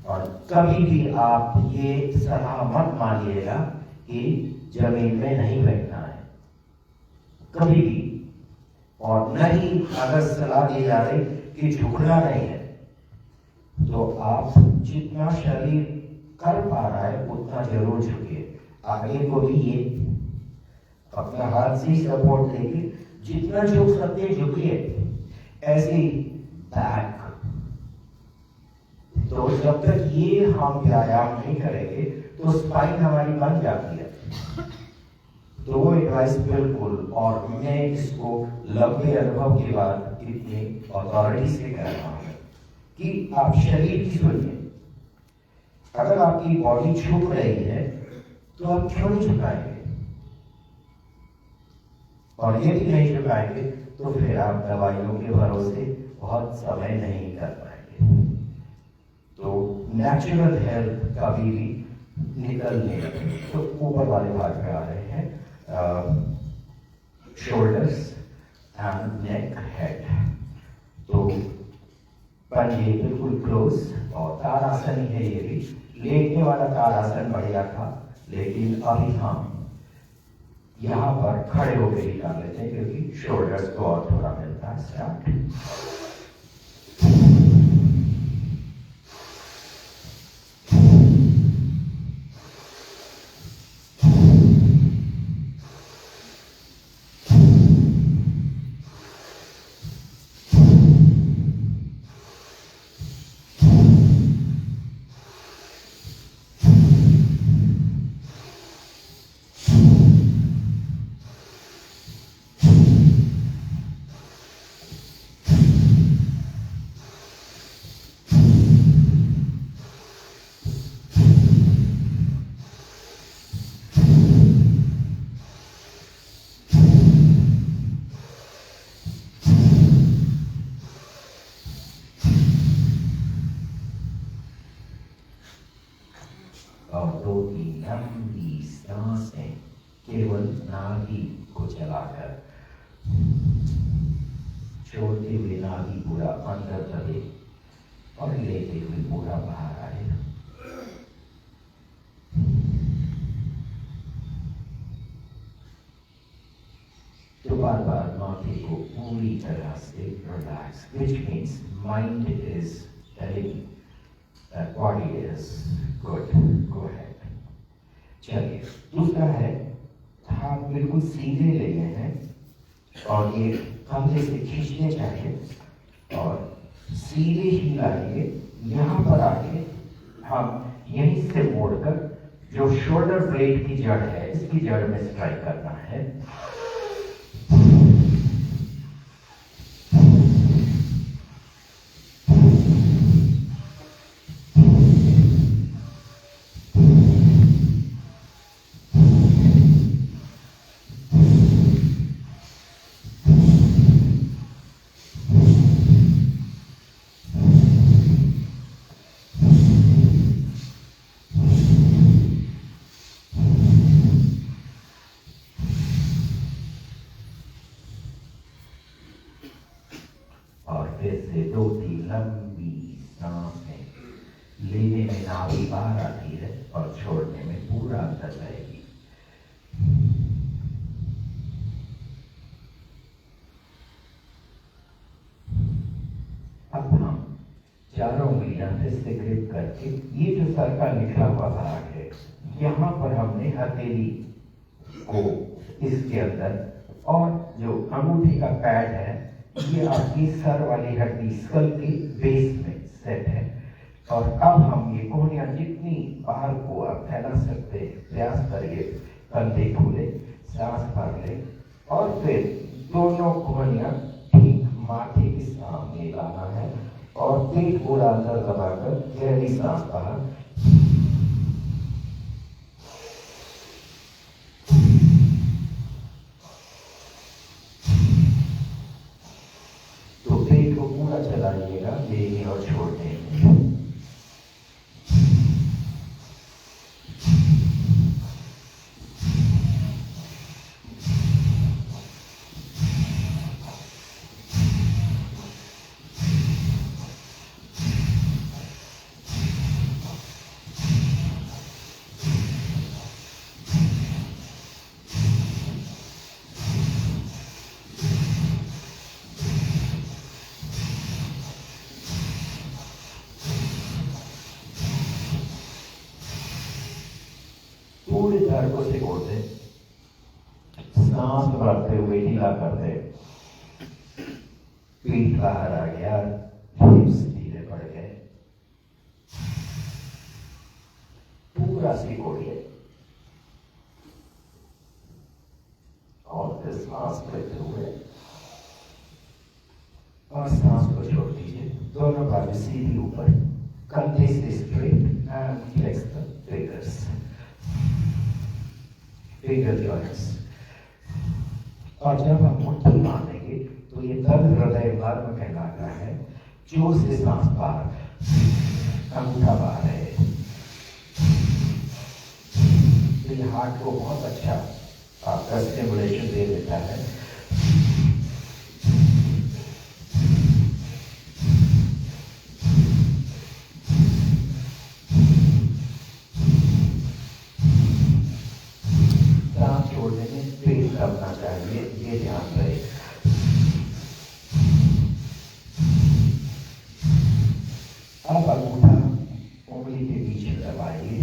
और कभी भी आप ये सलाह मत मानिएगा कि जमीन में नहीं बैठना है, कभी भी। और नहीं, अगर सलाह दी जा रही कि झुकना नहीं है, तो आप जितना शरीर कर पा रहा है उतना जरूर झुकिए। आगे को भी ये अपना हाथ से सपोर्ट देके जितना झुक सकते झुकिए। ऐसे बैक, तो जब तक ये हम व्यायाम नहीं करेंगे तो स्पाइन हमारी बन जाती है। तो वो एडवाइस बिल्कुल, और मैं इसको लंबे अनुभव के बाद इतनी अथॉरिटी से कह रहा हूं कि आप शरीर की सुनिए। अगर आपकी बॉडी झुक रही है तो आप क्यों नहीं झुकाएंगे, और यदि नहीं झुकाएंगे तो फिर आप दवाइयों के भरोसे बहुत समय नहीं कर पाएंगे। तो नेचुरल हेल्थ कभी भी निकलने तो ऊपर वाले भाग में आ रहे हैं, शोल्डर्स एंड नेक हेड। तो पंजे बिल्कुल क्लोज, और ताड़ासन ही है ये भी। लेटने वाला ताड़ासन बढ़िया था, लेकिन अभी हम यहाँ पर खड़े होकर ही कर लेते हैं क्योंकि शोल्डर्स को और थोड़ा मिलता है। स्टार्ट। और 2-3 लंबी सांसें केवल नाभि को चलाकर छोड़ते हुए नाभि पूरा अंदर चले और लेते हुए पूरा बाहर आए। तो बार बार माथे को पूरी तरह से relax, which means mind is telling that body is good, go ahead। चलिए, दूसरा है हाथ बिल्कुल सीधे लेने हैं और ये कंधे से खींचने चाहिए और सीधे ही लाएंगे। यहाँ पर आके हम यहीं से मोड़कर जो शोल्डर ब्लेड की जड़ है इसकी जड़ में स्ट्राइक करना है। फिर से 2-3 लंबी सांसें लेने में नाभि बाहर आती है और छोड़ने में पूरा अंदर रहेगी। अब हम चारों उंगलियां फिर से ग्रिप करके ये जो सर का निकला हुआ भाग है यहाँ पर हमने हथेली को इसके अंदर और जो अंगूठी का पैड है ये आपकी सर वाली हड्डी स्कल के बेस में सेट है। और अब हम ये कोहनियां जितनी बाहर को आप फैला सकते हैं प्रयास करिए। कंधे खोले, सांस भर ले और फिर दोनों कोहनियां ठीक माथे के सामने लाना है और पेट पूरा अंदर दबाकर गहरी सांस बाहर। तो पेट को पूरा चलाइएगा, लेने और छोड़ने में। पूरे धड़ को सिकोड़ दे, सांस भरते हुए ढीला कर दे। पीठ बाहर आ गया, हिप्स ढीले पड़ गए, पूरा सिकोड़िए और फिर सांस लेते हुए और सांस को छोड़ दीजिए। दोनों बाजू सीधी ऊपर, कंधे से straight and flex the fingers, finger joints. और जब हम मुट्ठी बांधेंगे तो ये दर्द हृदय मर्म कहलाता है। जोर से सांस बाहर, अंगूठा बाहर है। तो ये हार्ट को बहुत अच्छा आपका स्टिमुलेशन दे देता है। छोड़ने में पेट करना चाहिए, ये ध्यान रहे। अब अंगूठा उंगली के बीच में दबाइए।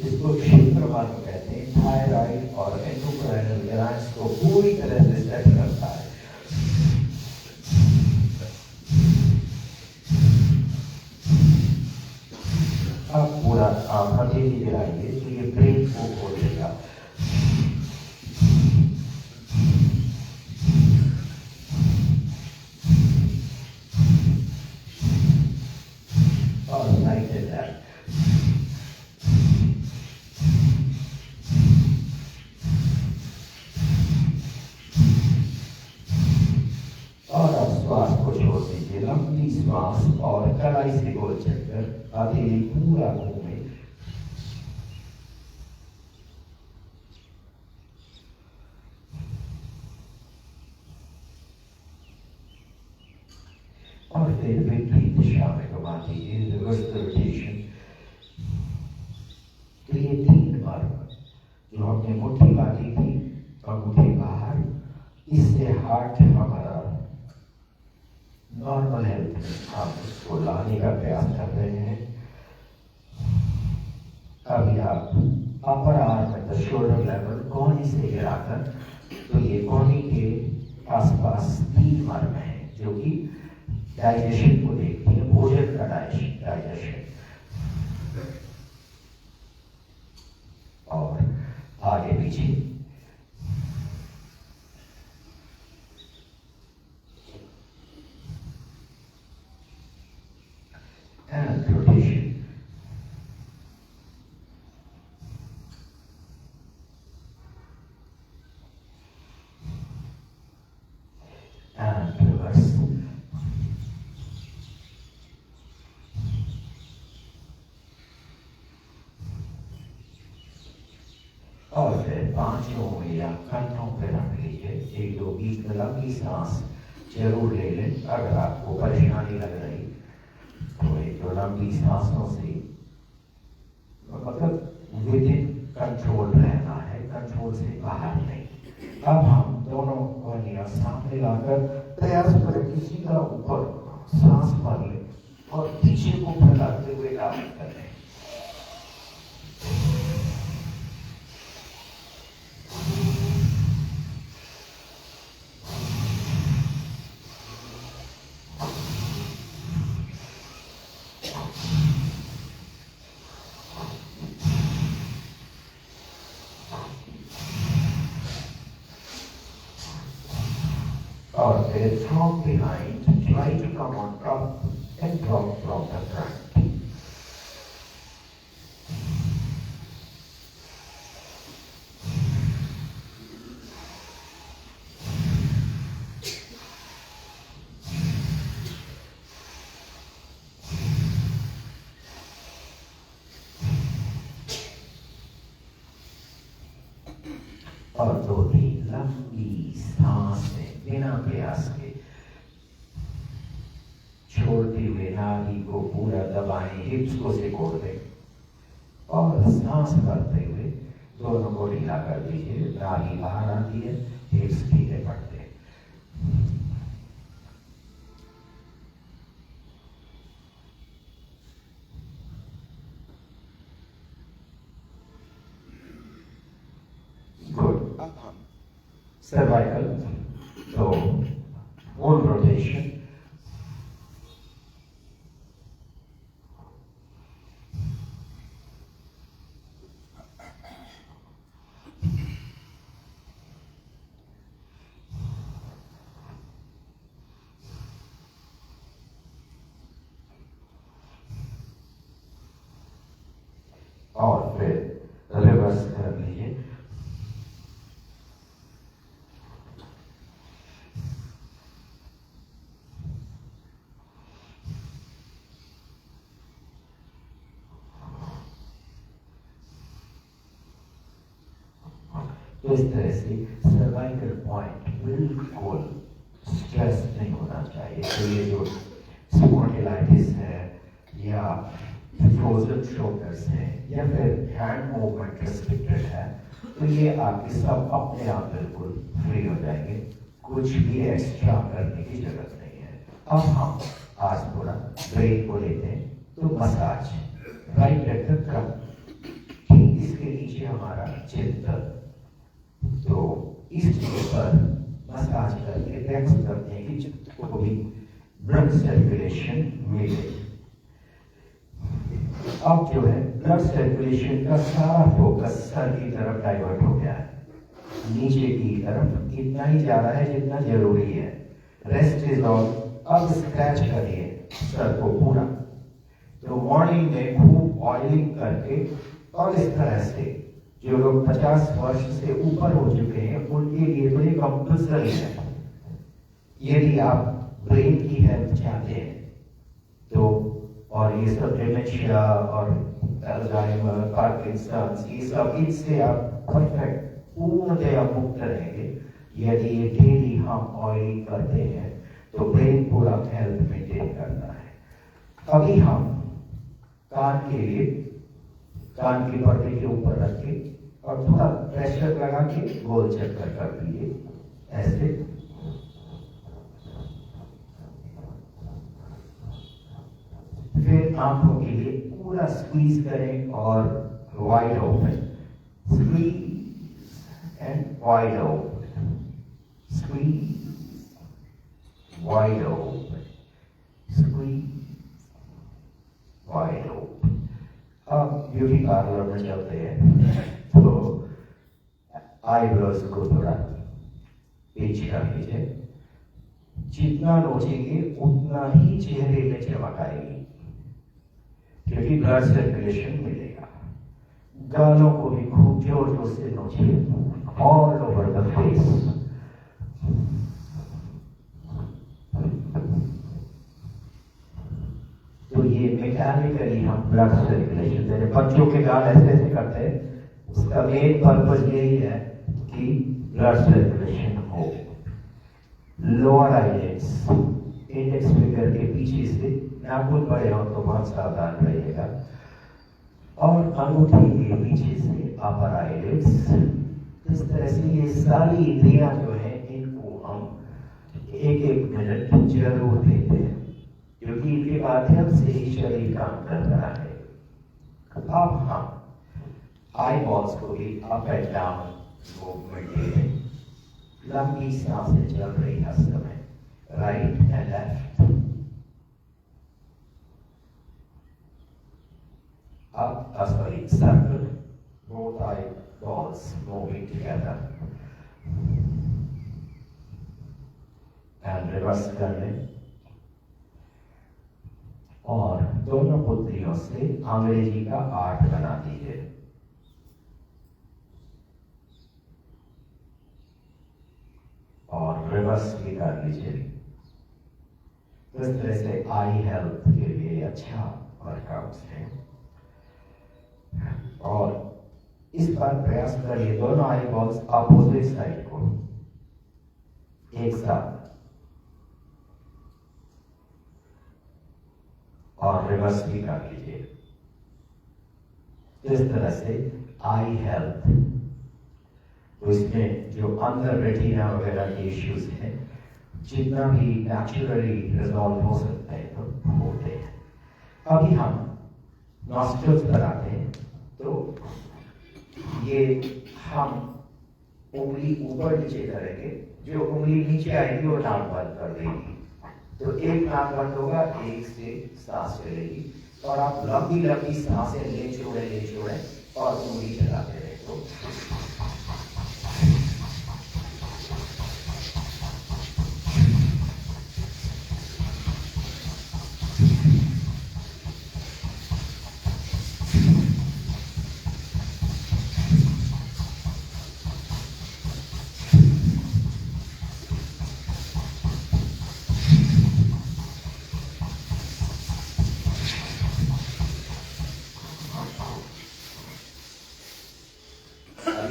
इसको क्षेत्र मार्ग कहते हैं। थायराइड और एंडोक्राइनल ग्लैंड्स को पूरी तरह से सेट करता है। अब पूरा आप हथेली गिराइए तो ये ब्रेन को खोलेगा। और राइट एंड लेफ्ट। और अब श्वास को छोड़ दीजिए, लंबी श्वास और कलाई से गोल चक्कर, हथेली पूरा घूमे। और फिर विपरीत दिशा में घुमा दीजिए, रिवर्स रोटेशन। तो ये तीन बार जो हमने मुट्ठी बांधी थी, अंगूठे बाहर, इससे हार्ट हमारा नॉर्मल हेल्थ में हम उसको लाने का प्रयास कर रहे हैं। अभी आप अपर आर्म में द शोल्डर लेवल कोहनी से गिराकर, तो ये कोहनी के आसपास तीन मर्म है जो कि डाइजेशन को देखती है, भोजन का डाइजेशन। और आगे पीछे and rotation. And reverse. और फिर पांचों उंगलियां कंधों पे रख लीजिए। एक दो बीच में लंबी सांस जरूर ले लें। अगर आपको परेशानी लग रही तो एक दो लंबी सांसों से, मतलब विद इन कंट्रोल रहना है, कंट्रोल से बाहर नहीं। अब हम दोनों हिलाकर प्रयास करें कि सीधा ऊपर सांस भर ले और पीछे को फैलाते हुए काम करें। और फिर from behind, try to come on top and drop from the front. और दो तीन लंबी सांसें बिना प्रयास के छोड़ते हुए नाभि को पूरा दबाएं, हिप्स को सिकोड़ दें और सांस भरते हुए दोनों को ढीला कर दीजिए। नाभि बाहर आती है, हिप्स ढीले पड़ते हैं। Cervical, so full rotation. और फिर रिवर्स कर लीजिए। तो इस तरह से सर्वाइकल पॉइंट बिल्कुल स्ट्रेस नहीं होना चाहिए। तो ये जो स्पॉन्डिलाइटिस है या फ्रोजन शोल्डर्स है या फिर हैंड मूवमेंट रिस्ट्रिक्टेड है, तो ये आपके सब अपने आप बिल्कुल फ्री हो जाएंगे। कुछ भी एक्स्ट्रा करने की जरूरत नहीं है। अब हम आज थोड़ा ब्रेक को लेते हैं। तो मसाज राइट एट द क्रम, ठीक इसके नीचे हमारा चित्त, तो इस जगह पर मसाज करके रिलैक्स करते हैं कि चित्त को भी ब्लड सर्कुलेशन मिले। अब जो है ब्लड सर्कुलेशन का सारा फोकस सर की तरफ डाइवर्ट हो गया है, नीचे की तरफ इतना ही जा रहा है जितना जरूरी है। Rest is all. अब स्क्रैच करिए सर को पूरा। तो मॉर्निंग में खूब ऑयलिंग करके, और इस तरह से जो लोग 50 वर्ष से ऊपर हो चुके हैं उनके लिए तो ये कंपल्सरी है। यदि आप ब्रेन की हेल्थ चाहते हैं तो, और ये सब डिमेंशिया और अल्जाइमर, पार्किंसंस, ये सब इससे आप परफेक्ट पूर्णतया मुक्त रहेंगे यदि ये डेली हम ऑयलिंग करते हैं। तो ब्रेन पूरा हेल्थ मेंटेन करता है। अभी हम कान के लिए कान के पर्दे के ऊपर रख के और थोड़ा प्रेशर लगा के गोल चक्कर कर लीजिए ऐसे। फिर आंखों के लिए पूरा स्क्वीज करें और wide open, squeeze and wide open, squeeze wide open, squeeze wide open. अब ब्यूटी पार्लर में चलते हैं, तो आईब्रोज को थोड़ा पीछ कर लीजिए। जितना नोचेंगे उतना ही चेहरे में चमक आएगी, क्योंकि ब्लड सर्कुलेशन मिलेगा। गालों को भी खूब जोर जोर से नोचिए, ऑल ओवर द फेस। तो ये मैकेनिकली हम ब्लड सर्कुलेशन दे रहे। बच्चों के गाल ऐसे ऐसे करते हैं, उसका मेन पर्पस यही है कि ब्लड सर्कुलेशन हो। लोअर आईलिड्स, इंडेक्स फिंगर के पीछे से नाखून बड़े हो तो बहुत सावधान रहिएगा, और अंगूठी के पीछे से अपर आईलिड्स। इस तरह से ये सारी इंद्रियां जो है इनको हम जरूर देते हैं, क्योंकि इनके माध्यम से ही शरीर काम कर रहा है। अब हम आई बॉल्स को भी अप एंड डाउन मूवमेंट दे रहे हैं। लंबी सांसें चल रही हर समय, राइट एंड लेफ्ट। अब sorry, circle, both eyeballs moving together, and reverse कर लें और दोनों पुतलियों से अंग्रेजी का 8 बना दीजिए। और रिवर्स भी कर लीजिए। तो इस तरह से आई हेल्थ के लिए अच्छा वर्कआउट है। और इस बार प्रयास करिए दोनों आई बॉल्स अपोजिट साइड को एक साथ और रिवर्स भी कर लीजिए। इस तरह से आई हेल्थ, तो इसमें जो अंदर रेटिना वगैरह के इश्यूज हैं, जितना भी नेचुरली रिजॉल्व हो सकते हैं तो होते हैं। अभी हम नॉस्ट्रल्स पर आते हैं। तो ये हम उंगली ऊपर नीचे करेंगे, जो उंगली नीचे आएगी वो नाक बंद कर देगी। तो एक नाक बंद होगा, एक से सांस चलेगी और आप लंबी लंबी सांसें ले छोड़े और उंगली चलाते रहे। तो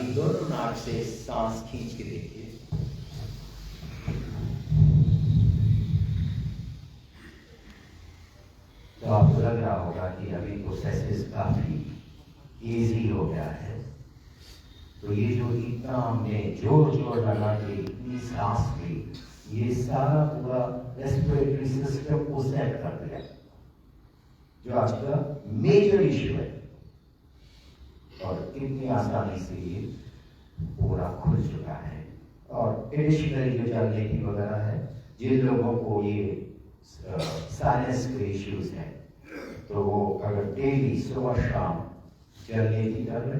दोनों नाक से सांस खींच के देखिए। तो आपको लग रहा होगा कि अभी प्रोसेस काफी इजी हो गया है। तो ये जो इतना हमने जोर लगा के इतनी सांस ली, ये सारा पूरा रेस्पिरेटरी सिस्टम को सेट कर दिया, जो आज का मेजर इश्यू है। और कितनी आसानी से ये पूरा खुल चुका है। और एडिशनली जो चलने वगैरह है, जिन लोगों को ये साइनस के इश्यूज हैं, तो वो अगर डेली सुबह शाम चलने की करें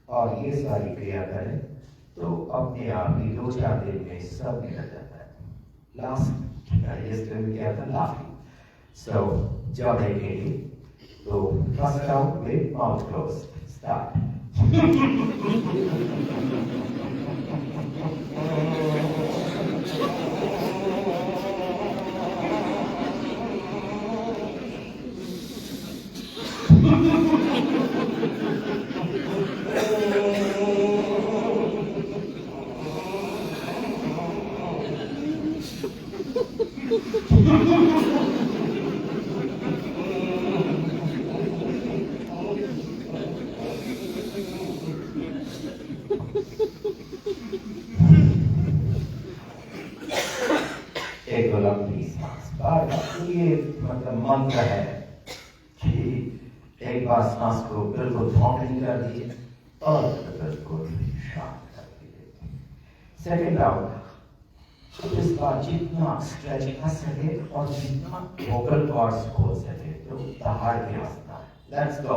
और ये सारी क्रिया करें, तो अपने आप ही 2-4 दिन में सब निकल जाता है। लास्ट yesterday क्या था, लाफिंग। सो जब देखेंगे तो first round with mouth closed. Start. एक लंबी सांस बार ये मतलब मंत्र है कि एक बार सांस को बिल्कुल धौंकनी कर दीजिए और बिल्कुल शांत कर दीजिए। सेकेंड राउंड, इस बार जितना स्ट्रेच कर सके और जितना वोकल कॉर्ड्स खोल सके तो दहाड़ के हंसना। Let's go.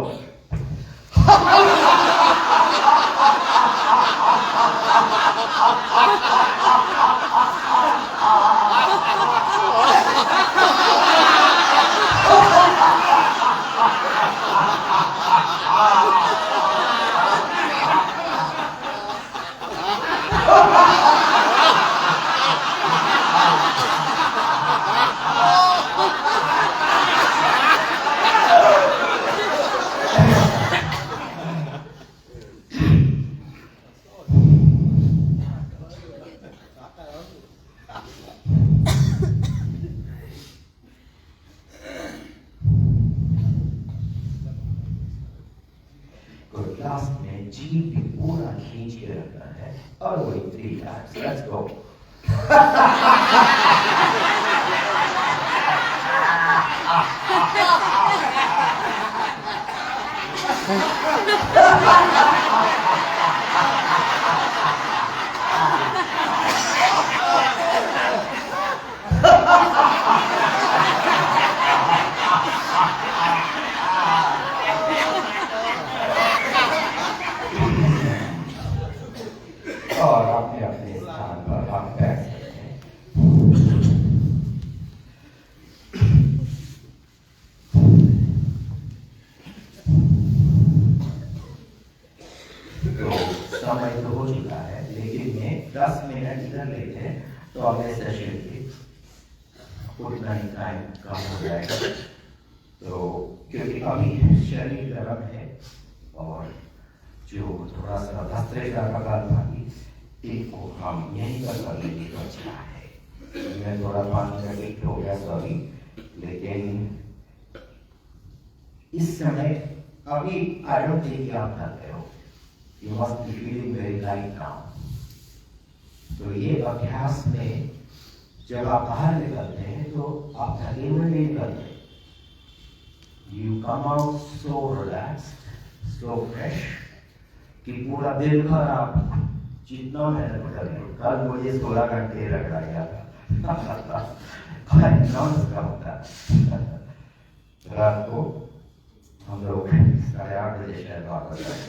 लास्ट में जीभ भी पूरा खींच के रखना है और वही 3 times. Let's go. और अपने अपने स्थान पर हम बैठ सकते हैं। तो समय तो हो चुका है, लेकिन मैं 10 मिनट इधर लेते हैं तो अगले सेशन के उतना ही टाइम कम हो जाएगा। तो क्योंकि अभी शरीर गर्म है और जो थोड़ा सा भस्त्रिका का इनको हम यहीं पर कर लेंगे तो अच्छा है। मैं थोड़ा 5 मिनट लेट हो गया, सॉरी, लेकिन इस समय अभी आई डोंट थिंक कि आप थक गए हो। You must be feeling very light now. तो ये अभ्यास में जब आप बाहर निकलते हैं तो आप थके हुए नहीं निकलते। You come out so relaxed, so fresh कि पूरा दिन भर आप जितना मेहनत कर लो। कल मुझे 16 घंटे लग गया था रात को हम लोग 8:30 बजे शायद वापस आए।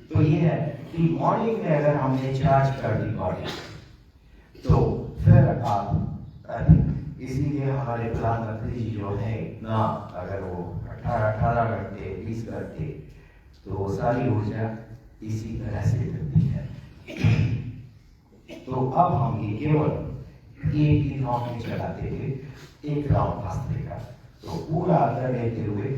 तो ये है कि मॉर्निंग में अगर हमने चार्ज कर दी बॉडी तो फिर आप इसीलिए हमारे प्रधानमंत्री जी जो है ना, अगर वो 18 घंटे 20 घंटे, तो वो सारी ऊर्जा इसी तरह से मिलती है। तो अब हम ये केवल एक ही राउंड में चलाते थे, एक राउंड फासले का। तो पूरा अंदर लेते हुए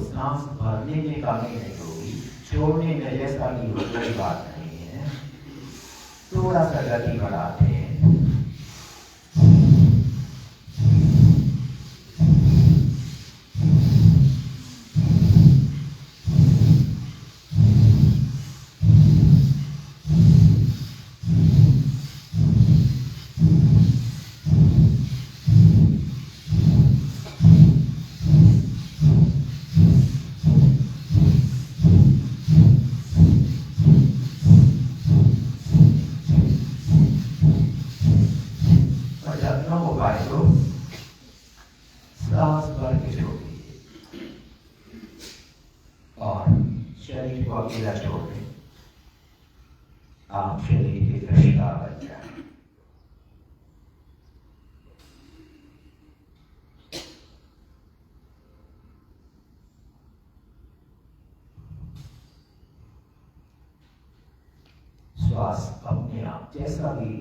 सांस भरने में कमी नहीं होगी, छोड़ने में जैसा भी हो कोई बात नहीं है। थोड़ा सा गति बढ़ाते हैं। सांस भर के छोड़िए और शरीर को अकेला छोड़ दें। आप शरीर के दृष्टा बन जाए। श्वास अपने आप जैसा भी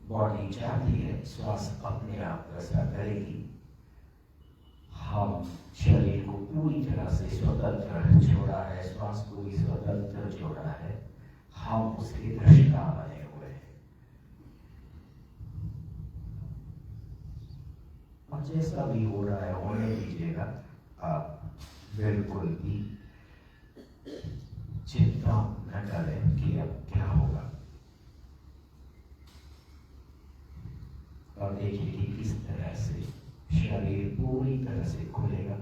बॉडी चाहती है, श्वास अपने आप वैसा करेगी। हम शरीर को पूरी तरह से स्वतंत्र छोड़ा है, श्वास को भी स्वतंत्र छोड़ा है। हम उसके दृष्टा बने हुए हैं। और जैसा भी हो रहा है होने दीजिएगा। आप बिल्कुल भी चिंता न करें कि अब क्या होगा। और देखिए कि किस तरह से शरीर पूरी तरह से खुलेगा।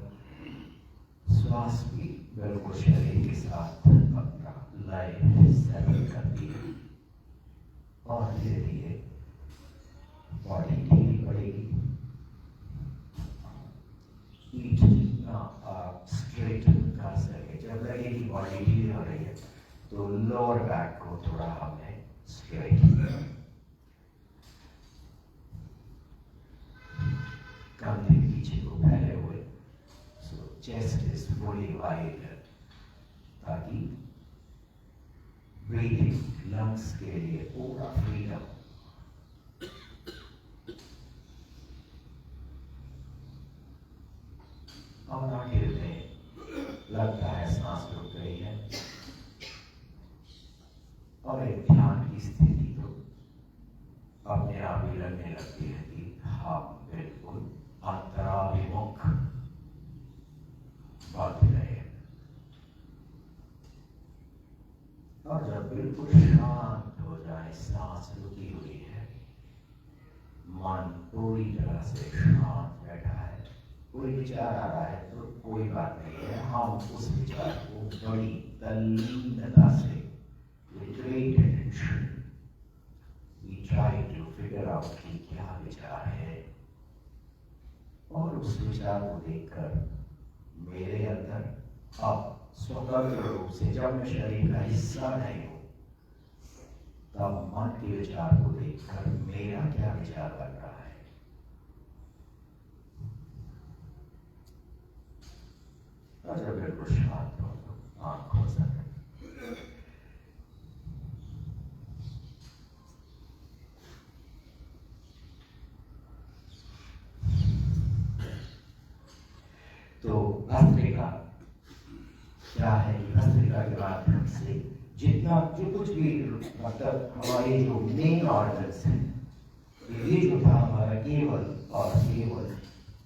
श्वास भी बिल्कुल शरीर के साथ अपना लय सेटल करती है और धीरे धीरे बॉडी ढीली पड़ेगी। पीठ जितना आप स्ट्रेट कर सके। जब लगे कि बॉडी ढीली हो रही है तो लोअर बैक को थोड़ा हमें स्ट्रेट कंधे पीछे को फैले हुए। सो चेस्ट इज फुली वाइड ताकि ब्रीथिंग लंग्स के लिए पूरा फ्रीडम। और एक ध्यान की स्थिति तो अपने आप ही लगने लगती है कि हम बिल्कुल अंतराभिमुख बढ़ रहे हैं। और जब बिल्कुल शांत हो जाए, सांस रुकी हुई है, मन पूरी तरह से शांत बैठा है, कोई विचार आ रहा है तो कोई बात नहीं है, हम उस विचार को बड़ी तल्लीनता से, with great attention, we try to figure out कि क्या विचार है। और उस विचार को देखकर मेरे अंदर अब स्वतंत्र रूप से, जब मैं शरीर का हिस्सा नहीं हूं, तब मन के विचार को देखकर मेरा क्या विचार बन रहा है। और जब बिल्कुल शांत हो तो आंख खोल सकते। तो भस्त्रिका क्या है? भस्त्रिका के माध्यम से जितना जो कुछ भी, मतलब हमारे जो मेन ऑर्गन्स हैं, ये जो था हमारा केवल और केवल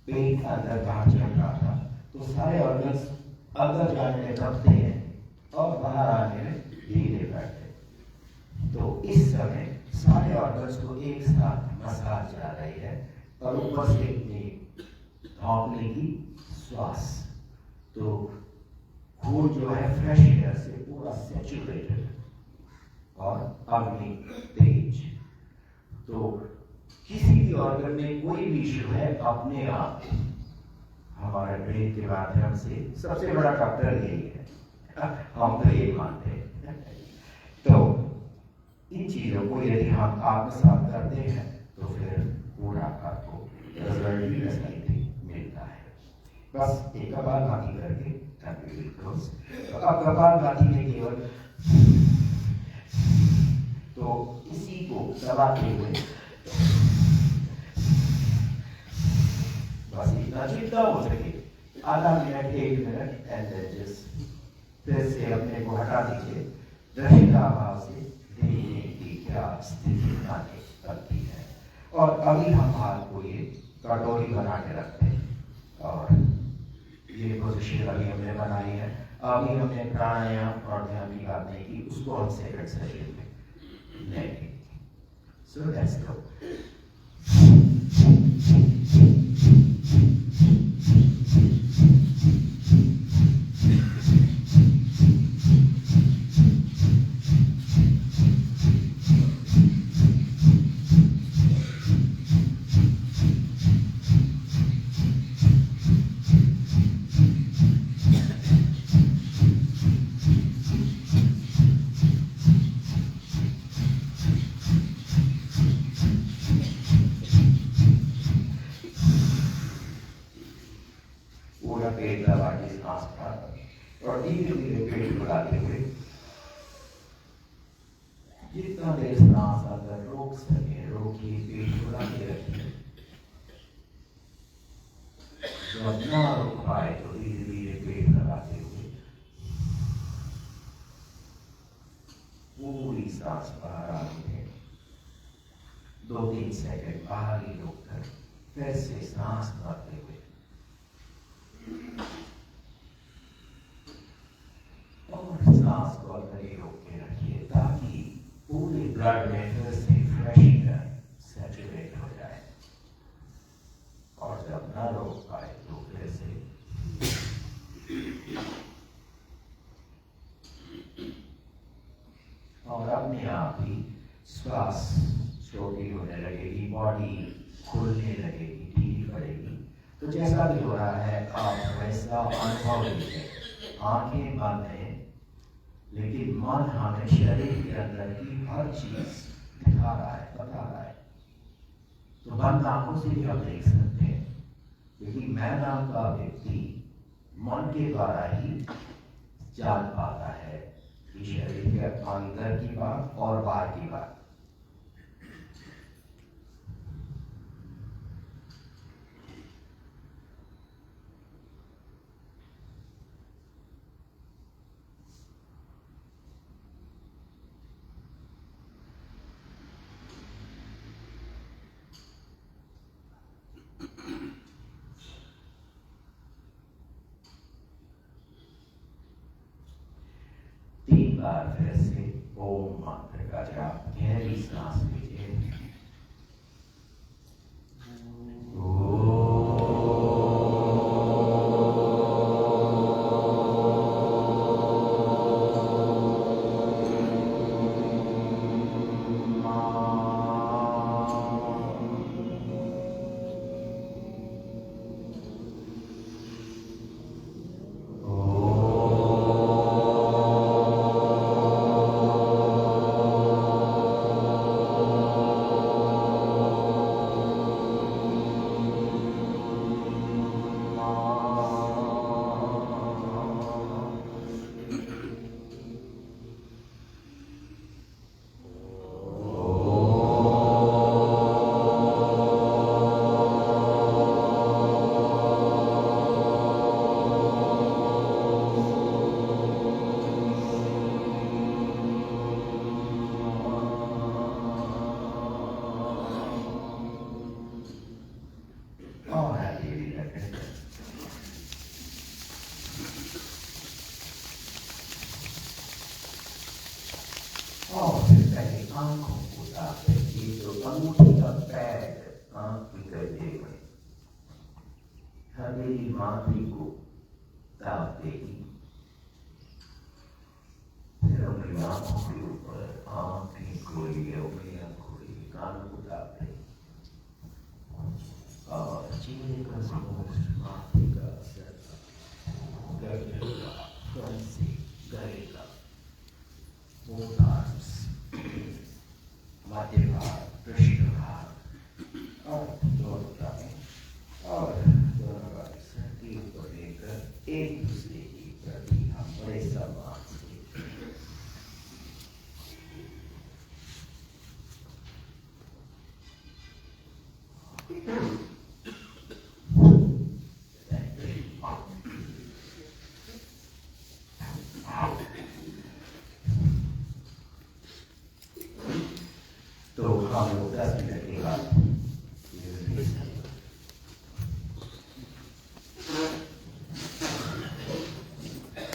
पेट अंदर बाहर चल रहा था, तो सारे ऑर्गन्स अंदर जाने में दबते हैं और बाहर आने में धीरे पड़ते। तो इस समय सारे ऑर्गन्स को एक साथ मसाज जा रही है और ऊपर से धौंकने की श्वास, तो खून जो है फ्रेश एयर से पूरा सैचुरेटेड और अग्नि तेज। तो किसी भी ऑर्गन में कोई भी इश्यू है, अपने आप हमारे ब्रेन के माध्यम से, सबसे बड़ा डॉक्टर यही है, हम तो यही मानते हैं। तो इन चीजों को यदि हम आत्मसात करते हैं तो फिर पूरा आपको रिजल्ट भी मिलता है। बस एक कपालभाति करके, तो अब कपालभाति में केवल तो इसी को दबाते हुए बस इतना जितना हो सके, आधा minute, 1 minute, and then just फिर से अपने को हटा दीजिए, दृढ़ता भाव से देखने की क्या स्थिति आने लगती है। और अभी हम हाथ को ये कटोरी बना के रखते हैं और ये पोजीशन अभी हमने बनाई है। अभी हमने प्राणायाम और ध्यान की बात नहीं की, उसको हम सेकंड सेशन में लेंगे। So let's go. पेट दबा के सांस भर और धीरे धीरे पेट बढ़ाते हुए जितना देर सांस अगर रोक सके रोकिए, पेट बढ़ाते रखिए। जब ना रोक पाए तो धीरे धीरे पेट लगाते हुए पूरी सांस बाहर आती है। 2-3 सेकंड बाहर ही रोककर फिर से सांस भरते हुए और सांस को अंदर ही रोक के रखिए ताकि पूरे ब्लड में फिर से फ्रेश एयर सैचुरेट हो जाए। और जब ना रोक पाए तो फिर से और अपने आप ही श्वास छोटी होने लगेगी, बॉडी खुलने लगेगी, ढीली पड़ेगी। तो जैसा भी हो रहा है आप वैसा अनुभव लीजिए। आंखें बंद हैं लेकिन मन हमें शरीर के अंदर की हर चीज दिखा रहा है, बता रहा है। तो बंद आंखों से भी आप देख सकते हैं, क्योंकि मैं नाम का व्यक्ति मन के द्वारा ही जान पाता है कि शरीर के अंदर की बात और बाहर की बात। बार फिर से ओम मंत्र का जाप गहरी सांस लीजिए। और फिर पहले आंखों को साफ रखिए। तो अंगूठी का पैर आंख की गर्दे में हथेली माथे को साफ देगी। फिर अपनी आंखों के ऊपर आंखें खोलिए, उंगलियां खोलिए, कानों को साफ देगी और चेहरे का समोस, माथे का सर, गर्दन का, कंधे, गले का, both arms, मध्य भाग, पृष्ठ भाग और दोनों टांगें और दोनों भाग सर्दी को लेकर एक दूसरे की प्रति हम बड़े सम्मान से तो हम लोग 10 मिनट